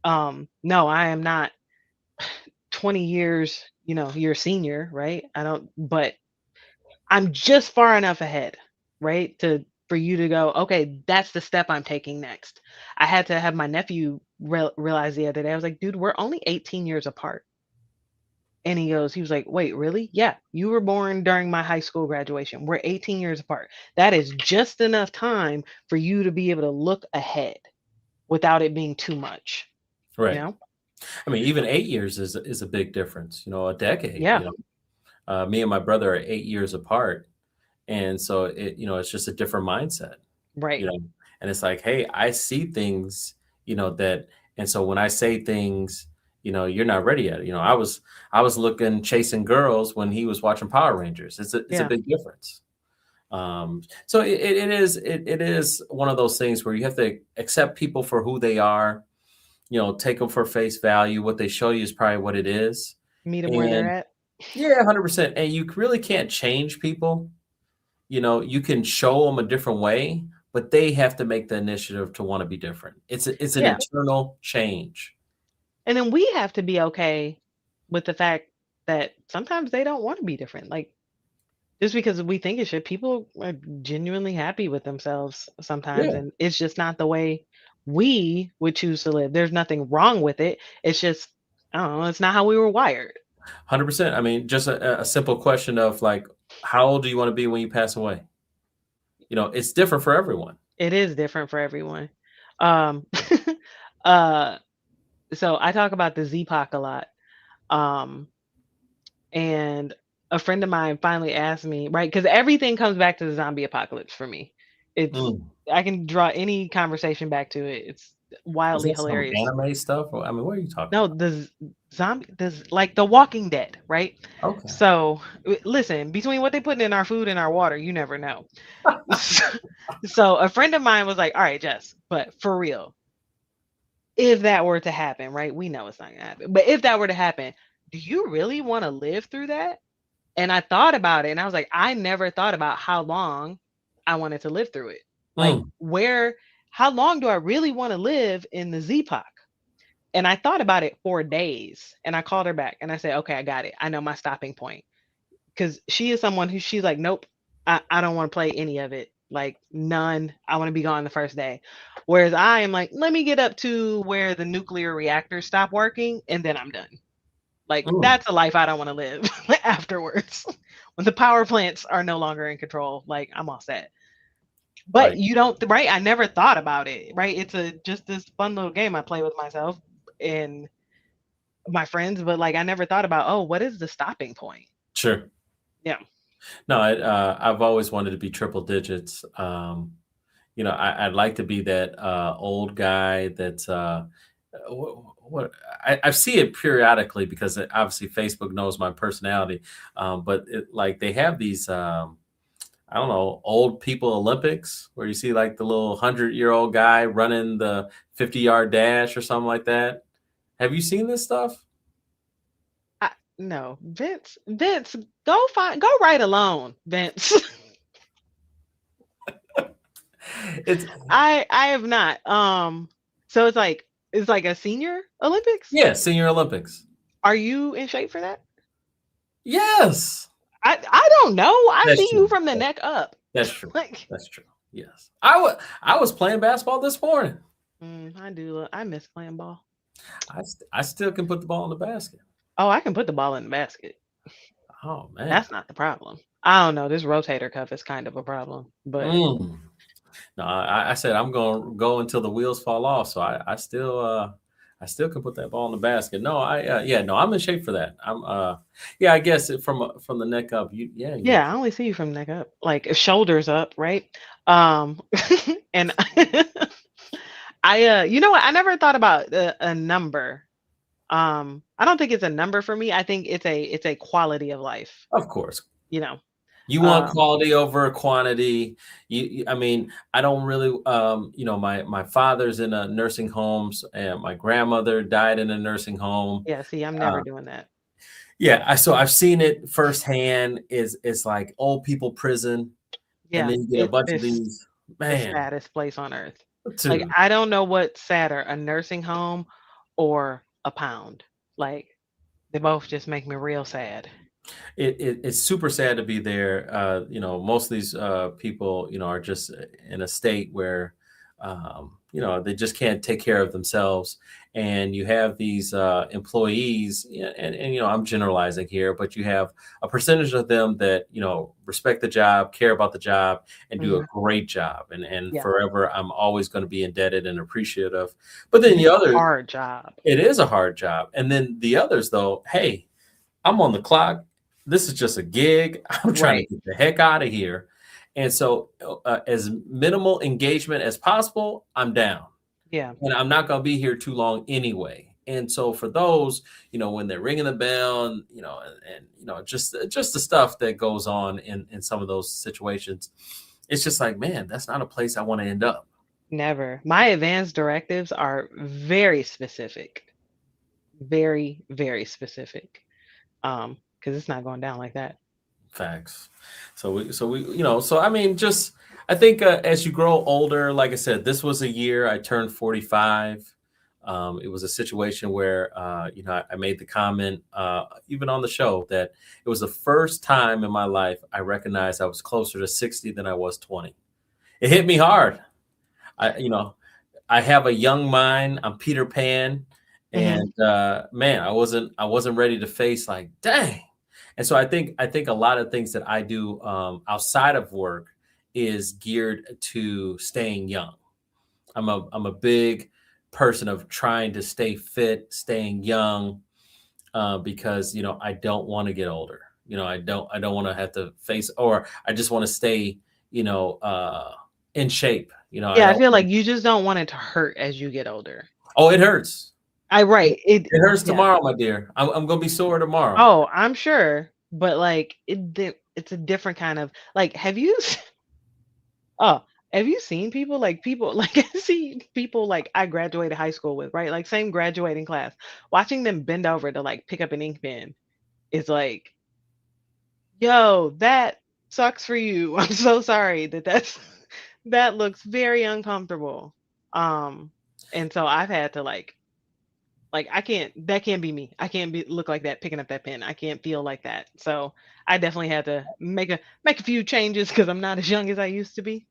No, I am not 20 years, your senior, right? I don't, but I'm just far enough ahead, right? To for you to go, okay, that's the step I'm taking next. I had to have my nephew realize the other day. I was like, dude, we're only 18 years apart. And he was like, wait, really? Yeah, you were born during my high school graduation. We're 18 years apart. That is just enough time for you to be able to look ahead without it being too much, you right. know? I mean, even 8 years is a big difference. A decade. Yeah, Me and my brother are 8 years apart, and so it's just a different mindset. right. And it's like, hey, I see things, that, and so when I say things, you're not ready yet. I was looking chasing girls when he was watching Power Rangers. It's a Yeah. big difference. So it is one of those things where you have to accept people for who they are, take them for face value. What they show you is probably what it is. Meet them where they're And at. yeah, 100%. And you really can't change people. You can show them a different way, but they have to make the initiative to want to be different. It's an Yeah. internal change. And then we have to be okay with the fact that sometimes they don't want to be different. Like, just because we think it should, people are genuinely happy with themselves sometimes, Yeah, and it's just not the way we would choose to live. There's nothing wrong with it. It's just, I don't know, it's not how we were wired. 100%. I mean, just a simple question of like, how old do you want to be when you pass away? It's different for everyone. It is different for everyone. Um, uh, so I talk about the Z-Pak a lot. Um, and a friend of mine finally asked me, right? Because everything comes back to the zombie apocalypse for me. It's Mm, I can draw any conversation back to it. It's Is wildly that some hilarious. anime stuff? Or, I mean, what are you talking No, about? like The Walking Dead, right? Okay. So listen, between what they put in our food and our water, you never know. So a friend of mine was like, "All right, Jess, but for real, if that were to happen, right? We know it's not gonna happen, but if that were to happen, do you really want to live through that?" And I thought about it, and I was like, I never thought about how long I wanted to live through it. Like, Mm, how long do I really want to live in the ZPOC? And I thought about it for days, and I called her back and I said, "Okay, I got it. I know my stopping point." Because she is someone who she's like, "Nope, I don't want to play any of it. Like, none. I want to be gone the first day." Whereas I am like, let me get up to where the nuclear reactors stop working, and then I'm done. Like, mm, that's a life I don't want to live afterwards. When the power plants are no longer in control, like, I'm all set. But right. you don't, right? I never thought about it, right? It's just this fun little game I play with myself and my friends, but like I never thought about, oh, what is the stopping point? Sure. Yeah. No, I've always wanted to be triple digits. I'd like to be that old guy that's what I see it periodically because obviously Facebook knows my personality. But like they have these, I don't know, old people Olympics where you see like the little 100-year-old guy running the 50-yard dash or something like that. Have you seen this stuff? No, Vince, go right alone, Vince. It's I have not. So it's like a senior Olympics. Yeah, Senior Olympics. Are you in shape for that? Yes, I don't know. I that's see you true. from the neck up. That's true. Like, That's true. Yes, I was playing basketball this morning. I do. I miss playing ball. I still can put the ball in the basket. Oh, I can put the ball in the basket. Oh man. That's not the problem. I don't know. This rotator cuff is kind of a problem, but Mm. No, I said I'm going to go until the wheels fall off. So I still can put that ball in the basket. No, yeah, no, I'm in shape for that. Yeah, I guess from the neck up, you. yeah, I only see you from neck up, like shoulders up, right? And you know what? I never thought about a number. I don't think it's a number for me. I think it's a quality of life. Of course, You know. you want Um, quality over quantity. I mean, I don't really. My father's in a nursing homes, and my grandmother died in a nursing home. yeah. See, I'm Uh, never doing that. yeah, so I've seen it firsthand. It's like old people prison, and Yeah, then you get a bunch of it's these, the man, saddest place on earth. Like, dude. I don't know what's sadder, a nursing home or a pound. Like, they both just make me real sad. It's super sad to be there. Most of these people, are just in a state where, they just can't take care of themselves. And you have these employees, and I'm generalizing here, but you have a percentage of them that respect the job, care about the job, and do a Mhm. great job. And Yeah, forever, I'm always going to be indebted and appreciative. But then and the it's a other, hard job. it is a hard job. And then the others, though, hey, I'm on the clock. This is just a gig. I'm trying to Right. get the heck out of here. And so, as minimal engagement as possible, I'm down. Yeah. And I'm not going to be here too long anyway. And so, for those, when they're ringing the bell, and just the stuff that goes on in some of those situations, it's just like, man, that's not a place I want to end up. Never. My advanced directives are very specific. Very, very specific. Because it's not going down like that. Facts. So I mean, just I think as you grow older, like I said, this was a year I turned 45. It was a situation where I made the comment even on the show that it was the first time in my life I recognized I was closer to 60 than I was 20. It hit me hard. I have a young mind. I'm Peter Pan, Hmm. and man, I wasn't ready to face like, dang. And so I think a lot of things that I do outside of work is geared to staying young. I'm a big person of trying to stay fit, staying young, because I don't want to get older. I don't want to have to face, or I just want to stay, you know, uh, in shape. I Yeah, I don't. feel like you just don't want it to hurt as you get older. Oh, it hurts. Right. It hurts Yeah. tomorrow, my dear. I'm gonna be sore tomorrow. Oh, I'm sure. But like it's a different kind of like oh, have you seen people like I see people like I graduated high school with, right? Like same graduating class. Watching them bend over to like pick up an ink pen is like, yo, that sucks for you. I'm so sorry that looks very uncomfortable. Um, and so I've had to like I can't that can't be me. I can't be look like that picking up that pen. I can't feel like that. So I definitely had to make a few changes because I'm not as young as I used to be.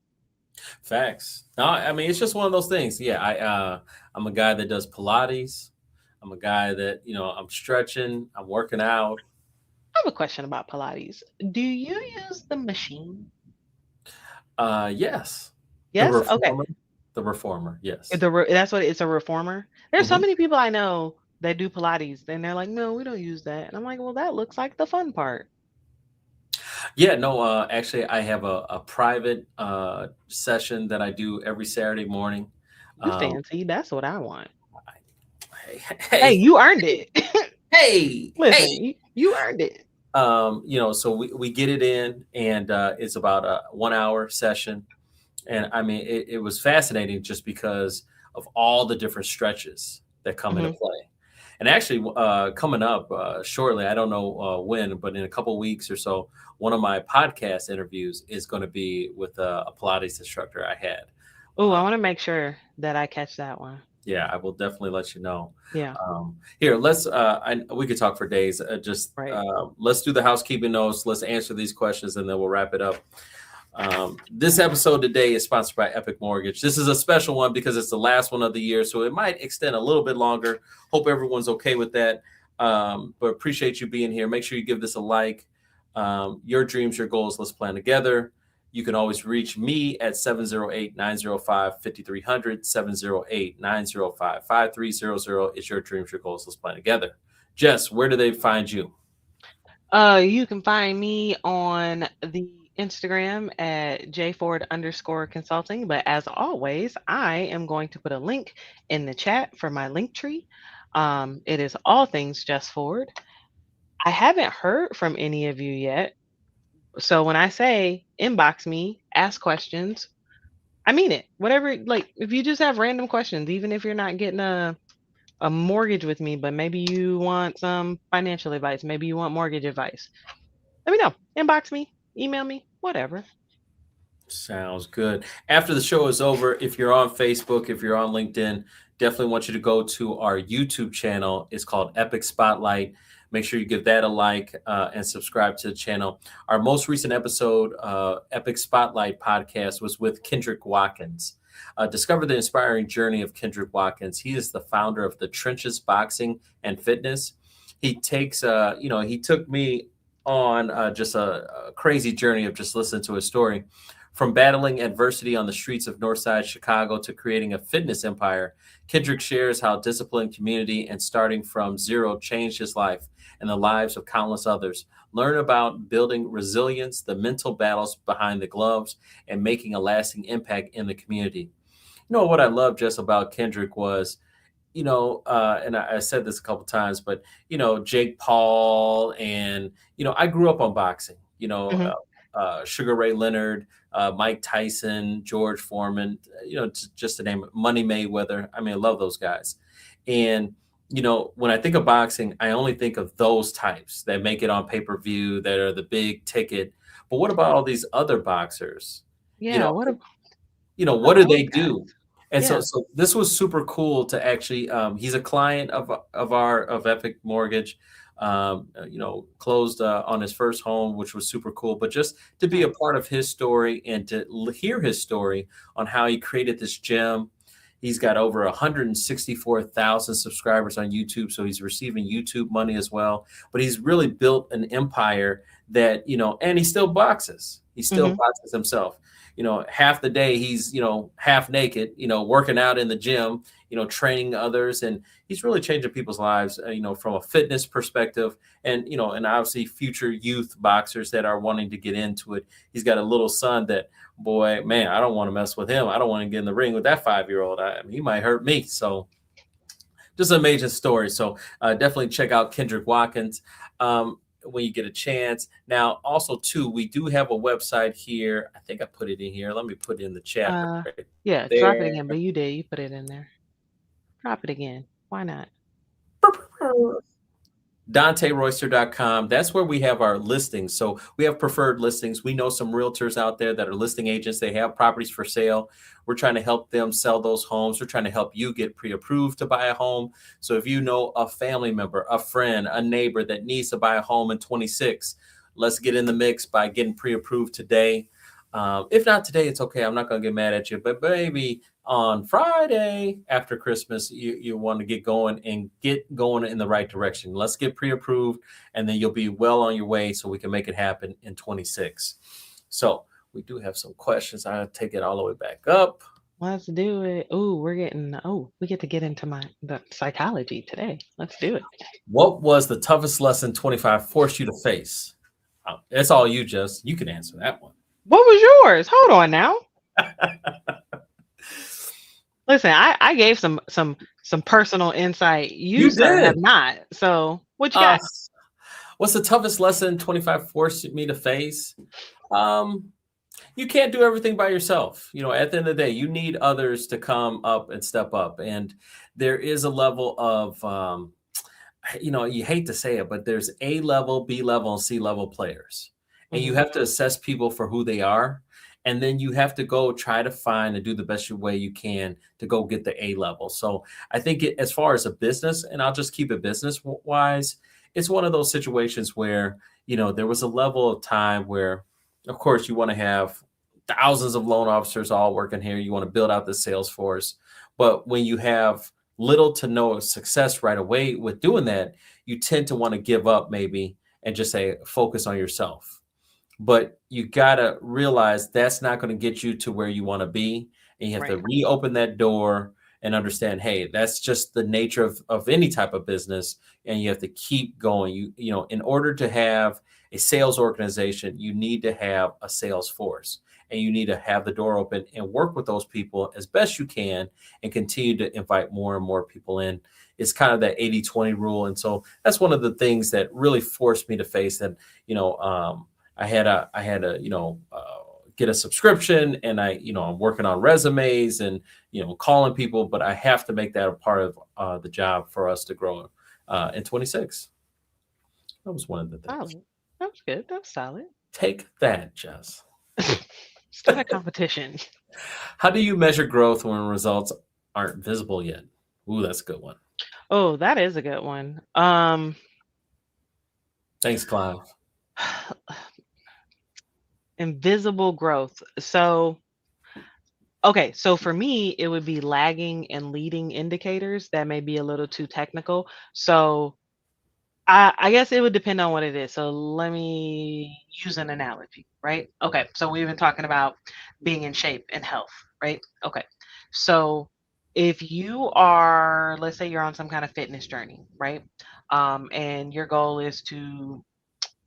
Facts. No, I mean it's just one of those things. Yeah, I'm a guy that does Pilates. I'm a guy that I'm stretching. I'm working out. I have a question about Pilates. Do you use the machine? Yes, the Yes? Okay. reformer. The reformer. Yes. That's what it's a reformer. There's so Hmm. many people I know that do Pilates, and they're like, no, we don't use that. And I'm like, well, that looks like the fun part. Yeah. No. Actually, I have a private session that I do every Saturday morning. You Um, fancy. That's what I want. Hey, hey, you earned it. hey, Listen, hey. you earned it. So we get it in, and it's about a 1 hour session. And I mean, it was fascinating just because of all the different stretches that come into Hmm. play. And actually, coming up shortly, I don't know when, but in a couple weeks or so, one of my podcast interviews is going to be with a Pilates instructor I had. Oh, I Uh, want to make sure that I catch that one. yeah, I will definitely let you know. Yeah, Here, we could talk for days. Just right. let's do the housekeeping notes. Let's answer these questions, and then we'll wrap it up. This episode today is sponsored by Epic Mortgage. This is a special one because it's the last one of the year, so it might extend a little bit longer. Hope everyone's okay with that. But appreciate you being here. Make sure you give this a like. Your dreams, your goals, let's plan together. You can always reach me at 708-905-5300, 708-905-5300. It's your dreams, your goals, let's plan together. Jess, where do they find you? You can find me on the Instagram at jford_consulting. But as always, I am going to put a link in the chat for my link tree. It is all things Jess Ford. I haven't heard from any of you yet. So when I say inbox me, ask questions, I mean it. Whatever, like if you just have random questions, even if you're not getting a mortgage with me, but maybe you want some financial advice, maybe you want mortgage advice, let me know. Inbox me, email me, whatever. Sounds good. After the show is over, if you're on Facebook, if you're on LinkedIn, definitely want you to go to our YouTube channel. It's called Epic Spotlight. Make sure you give that a like and subscribe to the channel. Our most recent episode, Epic Spotlight podcast, was with Kendrick Watkins. Discover the inspiring journey of Kendrick Watkins. He is the founder of the Trenches Boxing and Fitness. He took me on just a crazy journey of just listening to his story. From battling adversity on the streets of Northside Chicago to creating a fitness empire, Kendrick shares how discipline, community, and starting from zero changed his life and the lives of countless others. Learn about building resilience, the mental battles behind the gloves, and making a lasting impact in the community. What I love just about Kendrick was, and I said this a couple times, but Jake Paul, and I grew up on boxing. Hmm. Sugar Ray Leonard, Mike Tyson, George Foreman, just to name it, Money Mayweather. I mean, I love those guys. And when I think of boxing, I only think of those types that make it on pay-per-view, that are the big ticket. But what about all these other boxers? You Yeah, know, what what do about those they guys? do? And so, Yeah. so this was super cool to actually. He's a client of Epic Mortgage. Closed on his first home, which was super cool. But just to be a Nice. part of his story and to hear his story on how he created this gem. He's got over 164,000 subscribers on YouTube, so he's receiving YouTube money as well. But he's really built an empire that, and he still boxes. He still boxes himself. Half the day he's, half naked, working out in the gym, training others. And he's really changing people's lives, from a fitness perspective. And, and obviously future youth boxers that are wanting to get into it. He's got a little son that, boy, man, I don't want to mess with him. I don't want to get in the ring with that 5-year-old. He might hurt me. So just an amazing story. So definitely check out 𝐂𝐐𝐁𝐒𝐂𝐑𝐈𝐏𝐓 when you get a chance. Now, also, too, we do have a website here. I think I put it in here. Let me put it in the chat. Right yeah, there. drop it again. But you did. You put it in there. Drop it again. Why not? DanteRoyster.com. That's where we have our listings. So we have preferred listings. We know some realtors out there that are listing agents. They have properties for sale. We're trying to help them sell those homes. We're trying to help you get pre-approved to buy a home. So if you know a family member, a friend, a neighbor that needs to buy a home in 26, let's get in the mix by getting pre-approved today. If not today, it's okay. I'm not going to get mad at you, but maybe on Friday after Christmas, you want to get going in the right direction. Let's get pre-approved, and then you'll be well on your way so we can make it happen in 26. So we do have some questions. I'll take it all the way back up. Let's do it. We get to get into the psychology today. Let's do it. What was the toughest lesson 25 forced you to face? It's all you, Jess. You can answer that one. What was yours? Hold on now. Listen, I gave some personal insight. You sir did. have not. So what you got? What's the toughest lesson 25 forced me to face? You can't do everything by yourself. At the end of the day, you need others to come up and step up. And there is a level of, you hate to say it, but there's A level, B level, and C level players. And you have to assess people for who they are. And then you have to go try to find and do the best way you can to go get the A level. So I think as far as a business, and I'll just keep it business wise, it's one of those situations where, there was a level of time where, of course, you want to have thousands of loan officers all working here. You want to build out the sales force. But when you have little to no success right away with doing that, you tend to want to give up maybe and just say, focus on yourself. But you got to realize that's not going to get you to where you want to be. And you have to reopen that door and understand, hey, that's just the nature of any type of business. And you have to keep going. In order to have a sales organization, you need to have a sales force. And you need to have the door open and work with those people as best you can and continue to invite more and more people in. It's kind of that 80-20 rule. And so that's one of the things that really forced me to face that, I had to get a subscription, and I'm working on resumes and, calling people, but I have to make that a part of the job for us to grow in 26. That was one of the things. Solid. That was good. That was solid. Take that, Jess. Start a competition. How do you measure growth when results aren't visible yet? Ooh, that's a good one. Oh, that is a good one. Thanks, Clive. Invisible growth. So for me, it would be lagging and leading indicators. That may be a little too technical. So I guess it would depend on what it is. So let me use an analogy, right? Okay. So we've been talking about being in shape and health, right? Okay. So if you are, let's say you're on some kind of fitness journey, right? And your goal is to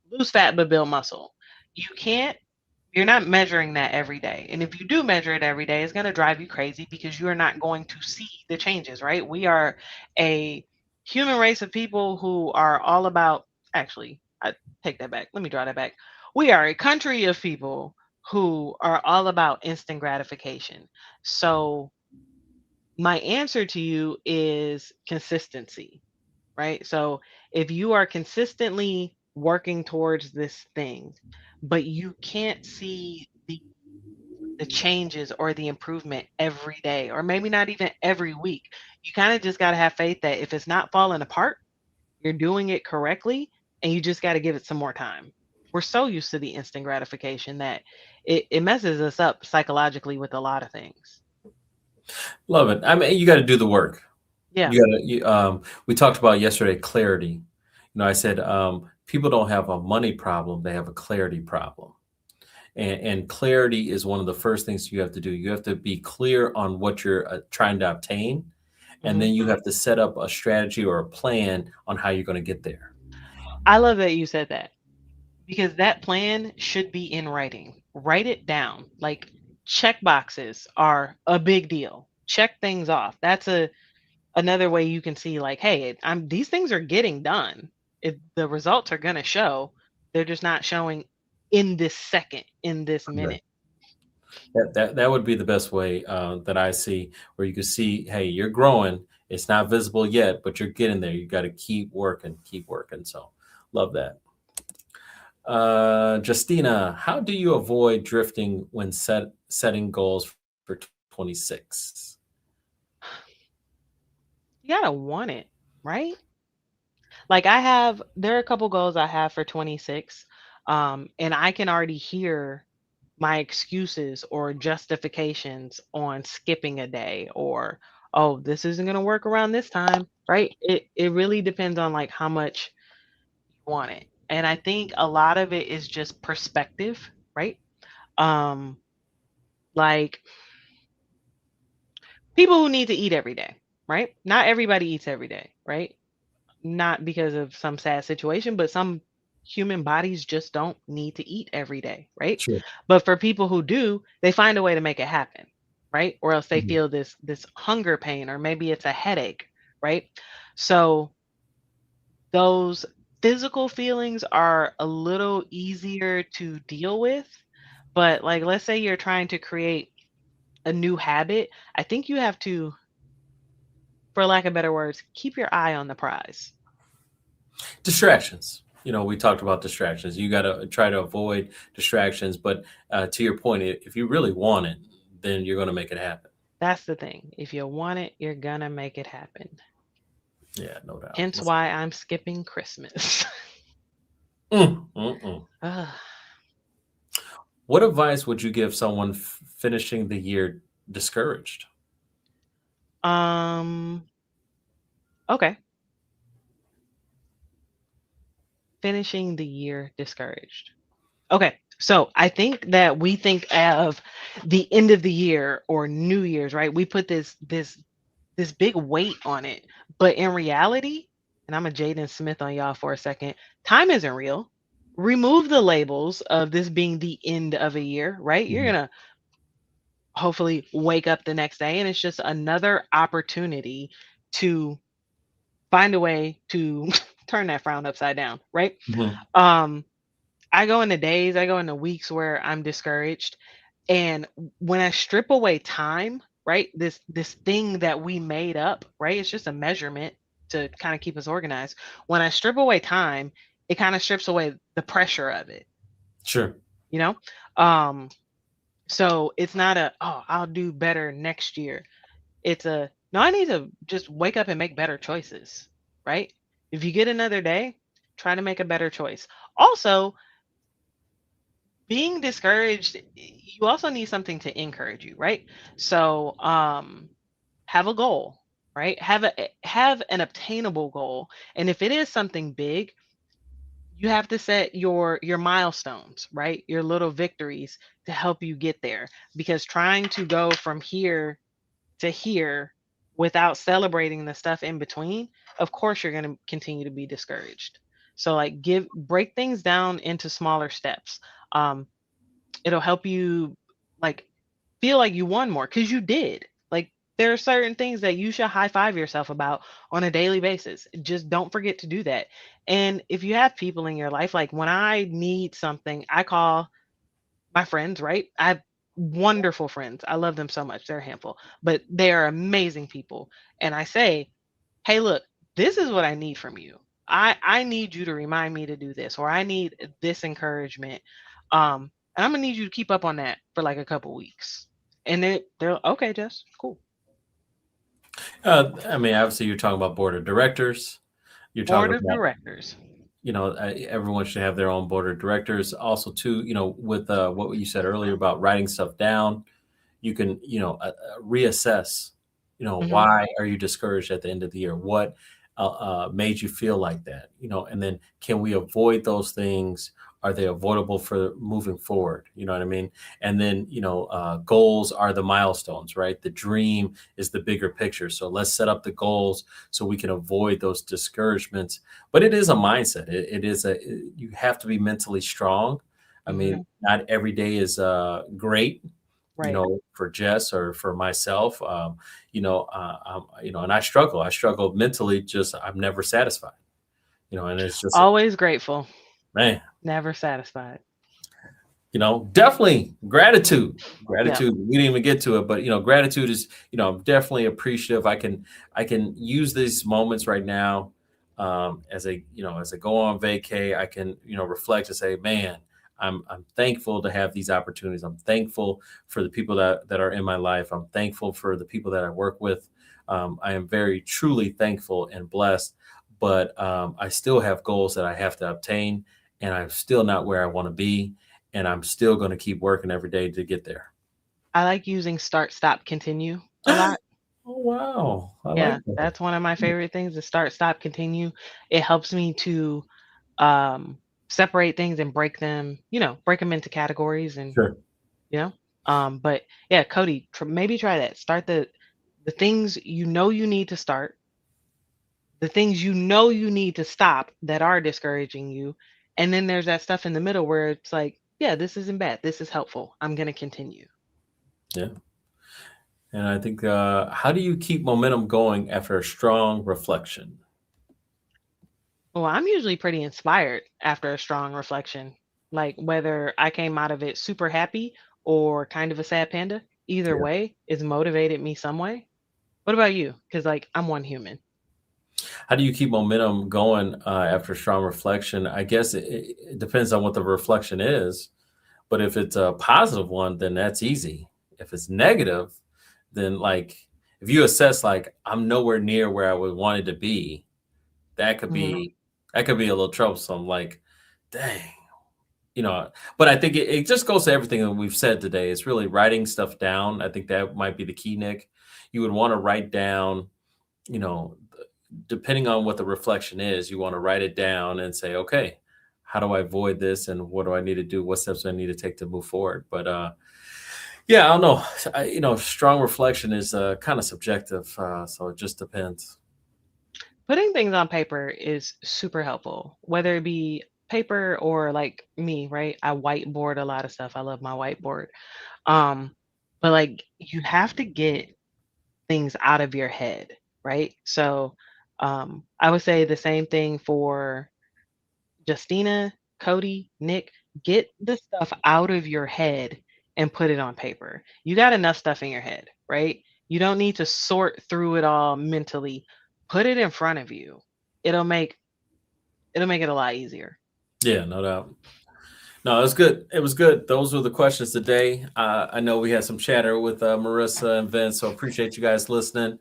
lose fat but build muscle. You're not measuring that every day. And if you do measure it every day, it's going to drive you crazy because you are not going to see the changes, right? We are a human race of people who are all about, actually, I take that back. Let me draw that back. We are a country of people who are all about instant gratification. So my answer to you is consistency, right? So if you are consistently working towards this thing, but you can't see the changes or the improvement every day, or maybe not even every week, you kind of just got to have faith that if it's not falling apart, you're doing it correctly, and you just got to give it some more time. We're so used to the instant gratification that it messes us up psychologically with a lot of things. Love it. I mean, you got to do the work. Yeah. We talked about yesterday clarity. I said people don't have a money problem, they have a clarity problem. And clarity is one of the first things you have to do. You have to be clear on what you're trying to obtain, and Mhm. then you have to set up a strategy or a plan on how you're going to get there. I love that you said that, because that plan should be in writing. Write it down. Like, check boxes are a big deal. Check things off. That's another way you can see, like, hey, these things are getting done. If the results are going to show, they're just not showing in this second, in this Correct. minute. That would be the best way that I see, where you can see, hey, you're growing. It's not visible yet, but you're getting there. You got to keep working, keep working. So, love that. Justina, how do you avoid drifting when setting goals for 26? You got to want it, right? Like, there are a couple goals I have for 26. And I can already hear my excuses or justifications on skipping a day, or, oh, this isn't going to work around this time, right? It really depends on, like, how much you want it. And I think a lot of it is just perspective, right? Um like, people who need to eat every day, right? Not everybody eats every day, right? Not because of some sad situation, but some human bodies just don't need to eat every day, right? Sure. But for people who do, they find a way to make it happen, right? Or else they Mhm. feel this hunger pain, or maybe it's a headache, right? So those physical feelings are a little easier to deal with. But, like, let's say you're trying to create a new habit, I think you have to, for lack of better words, keep your eye on the prize. Distractions. We talked about distractions. You got to try to avoid distractions. But to your point, if you really want it, then you're going to make it happen. That's the thing. If you want it, you're gonna make it happen. Yeah, no doubt. Hence why I'm skipping Christmas. Mm. Ugh. What advice would you give someone finishing the year discouraged? um, okay. Finishing the year discouraged. Okay. So I think that we think of the end of the year or New Year's, right? We put this big weight on it. But in reality, and I'm a Jaden Smith on y'all for a second, time isn't real. Remove the labels of this being the end of a year, right? You're Mhm. going to hopefully wake up the next day, and it's just another opportunity to find a way to turn that frown upside down, right? Mhm. Um, I go into days, I go into weeks where I'm discouraged. And when I strip away time, right? This thing that we made up, right? It's just a measurement to kind of keep us organized. When I strip away time, it kind of strips away the pressure of it, Sure. you know? Um, so it's not oh, I'll do better next year. It's no, I need to just wake up and make better choices, right? If you get another day, try to make a better choice. Also, being discouraged, you also need something to encourage you, right? So, have a goal, right? Have an obtainable goal. And if it is something big, you have to set your milestones, right? Your little victories to help you get there. Because trying to go from here to here without celebrating the stuff in between, of course you're going to continue to be discouraged. So, like, break things down into smaller steps. Um, it'll help you, like, feel like you won more because you did. Like, there are certain things that you should high five yourself about on a daily basis. Just don't forget to do that. And if you have people in your life, like, when I need something, I call my friends, right? I have wonderful friends. I love them so much. They're a handful, but they are amazing people. And I say, hey, look, this is what I need from you. I need you to remind me to do this, or I need this encouragement. And I'm gonna need you to keep up on that for like a couple weeks. And they're okay, Jess, cool. I mean, obviously, you're talking about board of directors. You're talking Board of about, directors. everyone should have their own board of directors. Also, too, with what you said earlier about writing stuff down, you can, reassess, Hmm. why are you discouraged at the end of the year? What made you feel like that, and then can we avoid those things? Are they avoidable for moving forward? You know what I mean? And then, goals are the milestones, right? The dream is the bigger picture. So let's set up the goals so we can avoid those discouragements. But it is a mindset. You have to be mentally strong. I mean, Mhm. not every day is great, Right. for Jess or for myself. And I struggle. I struggle mentally. Just I'm never satisfied. And it's just, Always grateful, man. never satisfied. Definitely gratitude. Yep. Gratitude. We didn't even get to it, but gratitude is, I'm definitely appreciative. I can use these moments right now, as I go on vacay. I can, reflect and say, man, I'm thankful to have these opportunities. I'm thankful for the people that are in my life. I'm thankful for the people that I work with. I am very truly thankful and blessed, but I still have goals that I have to obtain, and I'm still not where I want to be, and I'm still going to keep working every day to get there. I like using start, stop, continue a lot. Oh, wow. I like Yeah, that. that's one of my favorite things is start, stop, continue. It helps me to um separate things and break them into categories and Sure. you know. But yeah, Cody, maybe try that. Start the things you know you need to start, the things you know you need to stop that are discouraging you, and then there's that stuff in the middle where it's like, yeah, this isn't bad. This is helpful. I'm going to continue. Yeah. And I think, how do you keep momentum going after a strong reflection? Well, I'm usually pretty inspired after a strong reflection. Like whether I came out of it super happy or kind of a sad panda, either Yeah. way, it's motivated me some way. What about you? Because like I'm one human. How do you keep momentum going after strong reflection? I guess it depends on what the reflection is. But if it's a positive one, then that's easy. If it's negative, then like if you assess like I'm nowhere near where I would wanted to be, that could Mhm. be that could be a little troublesome. Like, dang, you know. But I think it just goes to everything that we've said today. It's really writing stuff down. I think that might be the key, Nick. You would want to write down, you know, depending on what the reflection is, you want to write it down and say, okay, how do I avoid this, and what do I need to do? What steps do I need to take to move forward? But yeah, I don't know. Strong reflection is kind of subjective, so it just depends. Putting things on paper is super helpful, whether it be paper or like me, right? I whiteboard a lot of stuff. I love my whiteboard. Um, but like you have to get things out of your head, right? So I would say the same thing for Justina, Cody, Nick, get the stuff out of your head and put it on paper. You got enough stuff in your head, right? You don't need to sort through it all mentally. Put it in front of you. It'll make it'll make it a lot easier. Yeah, no doubt. No, it was good. It was good. Those were the questions today. I know we had some chatter with Marissa and Vince, so appreciate you guys listening.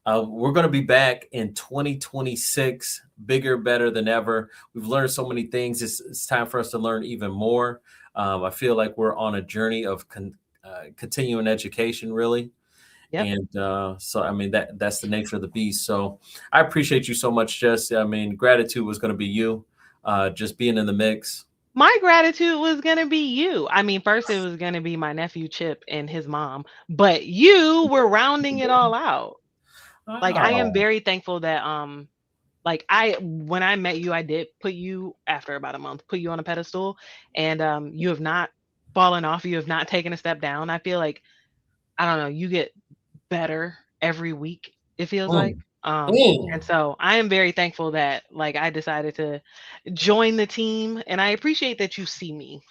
We're going to be back in 2026, bigger, better than ever. We've learned so many things. It's time for us to learn even more. I feel like we're on a journey of continuing education, really. Yep. And so, I mean, that's the nature of the beast. So I appreciate you so much, Jess. I mean, gratitude was going to be you, just being in the mix. My gratitude was gonna be you. I mean, first it was gonna be my nephew Chip and his mom, but you were rounding it all out. Like I am Wow. very thankful that like I when I met you, I did put you after about a month, put you on a pedestal, and you have not fallen off. You have not taken a step down. I feel like I don't know, you get better every week, it feels like. Mm, And mm. so I am very thankful that like I decided to join the team and I appreciate that you see me.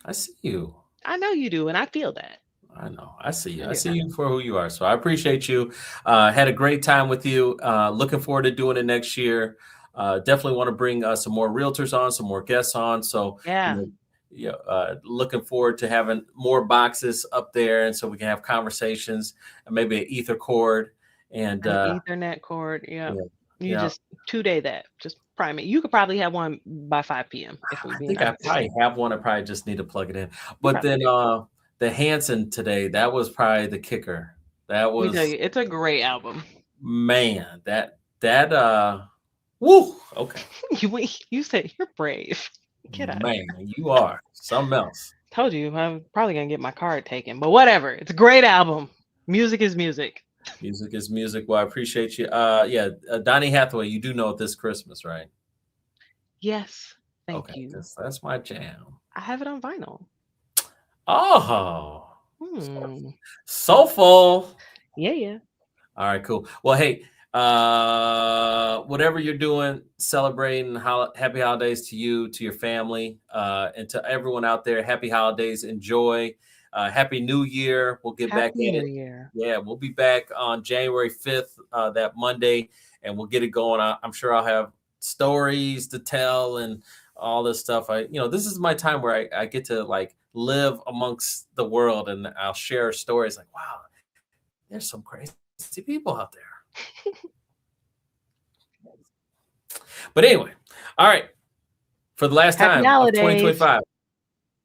I see you. I know you do, and I feel that. I know. I see you. I I do. see you for who you are. So I appreciate you. Had a great time with you. Looking forward to doing it next year. Definitely want to bring some more realtors on, some more guests on. So, Yeah. looking forward to having more boxes up there, and so we can have conversations and maybe an ether cord. And An Ethernet cord. Yeah. yeah, You yeah. just 2-day that. Just prime it. You could probably have one by 5 p.m. if we're I being think I honest. probably have one. I probably just need to plug it in. You But probably then do. the Hanson today, that was probably the kicker. That Let me tell was you, it's a great album. man, that That woo, okay. You said you're brave. Get out of here. Man, you are something else. Told you I'm probably gonna get my card taken, but whatever. It's a great album. Music is music. Music is music. Well, I appreciate you. Donny Hathaway, you do know it this Christmas, right? Yes, thank Okay, you. that's my jam. I have it on vinyl. Oh, Hmm. soulful. Yeah. All right, cool. Well, hey, whatever you're doing, celebrating happy holidays to you, to your family, and to everyone out there. Happy holidays. Enjoy. Happy New Year. We'll get back Happy at New it. Year. Yeah, we'll be back on January 5th, that Monday, and we'll get it going. I'm sure I'll have stories to tell and all this stuff. This is my time where I get to like live amongst the world, and I'll share stories like, wow, there's some crazy people out there. But anyway, all right. For the last Happy time of holidays. 2025,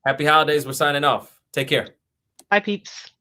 happy holidays. We're signing off. Take care. Bye, peeps.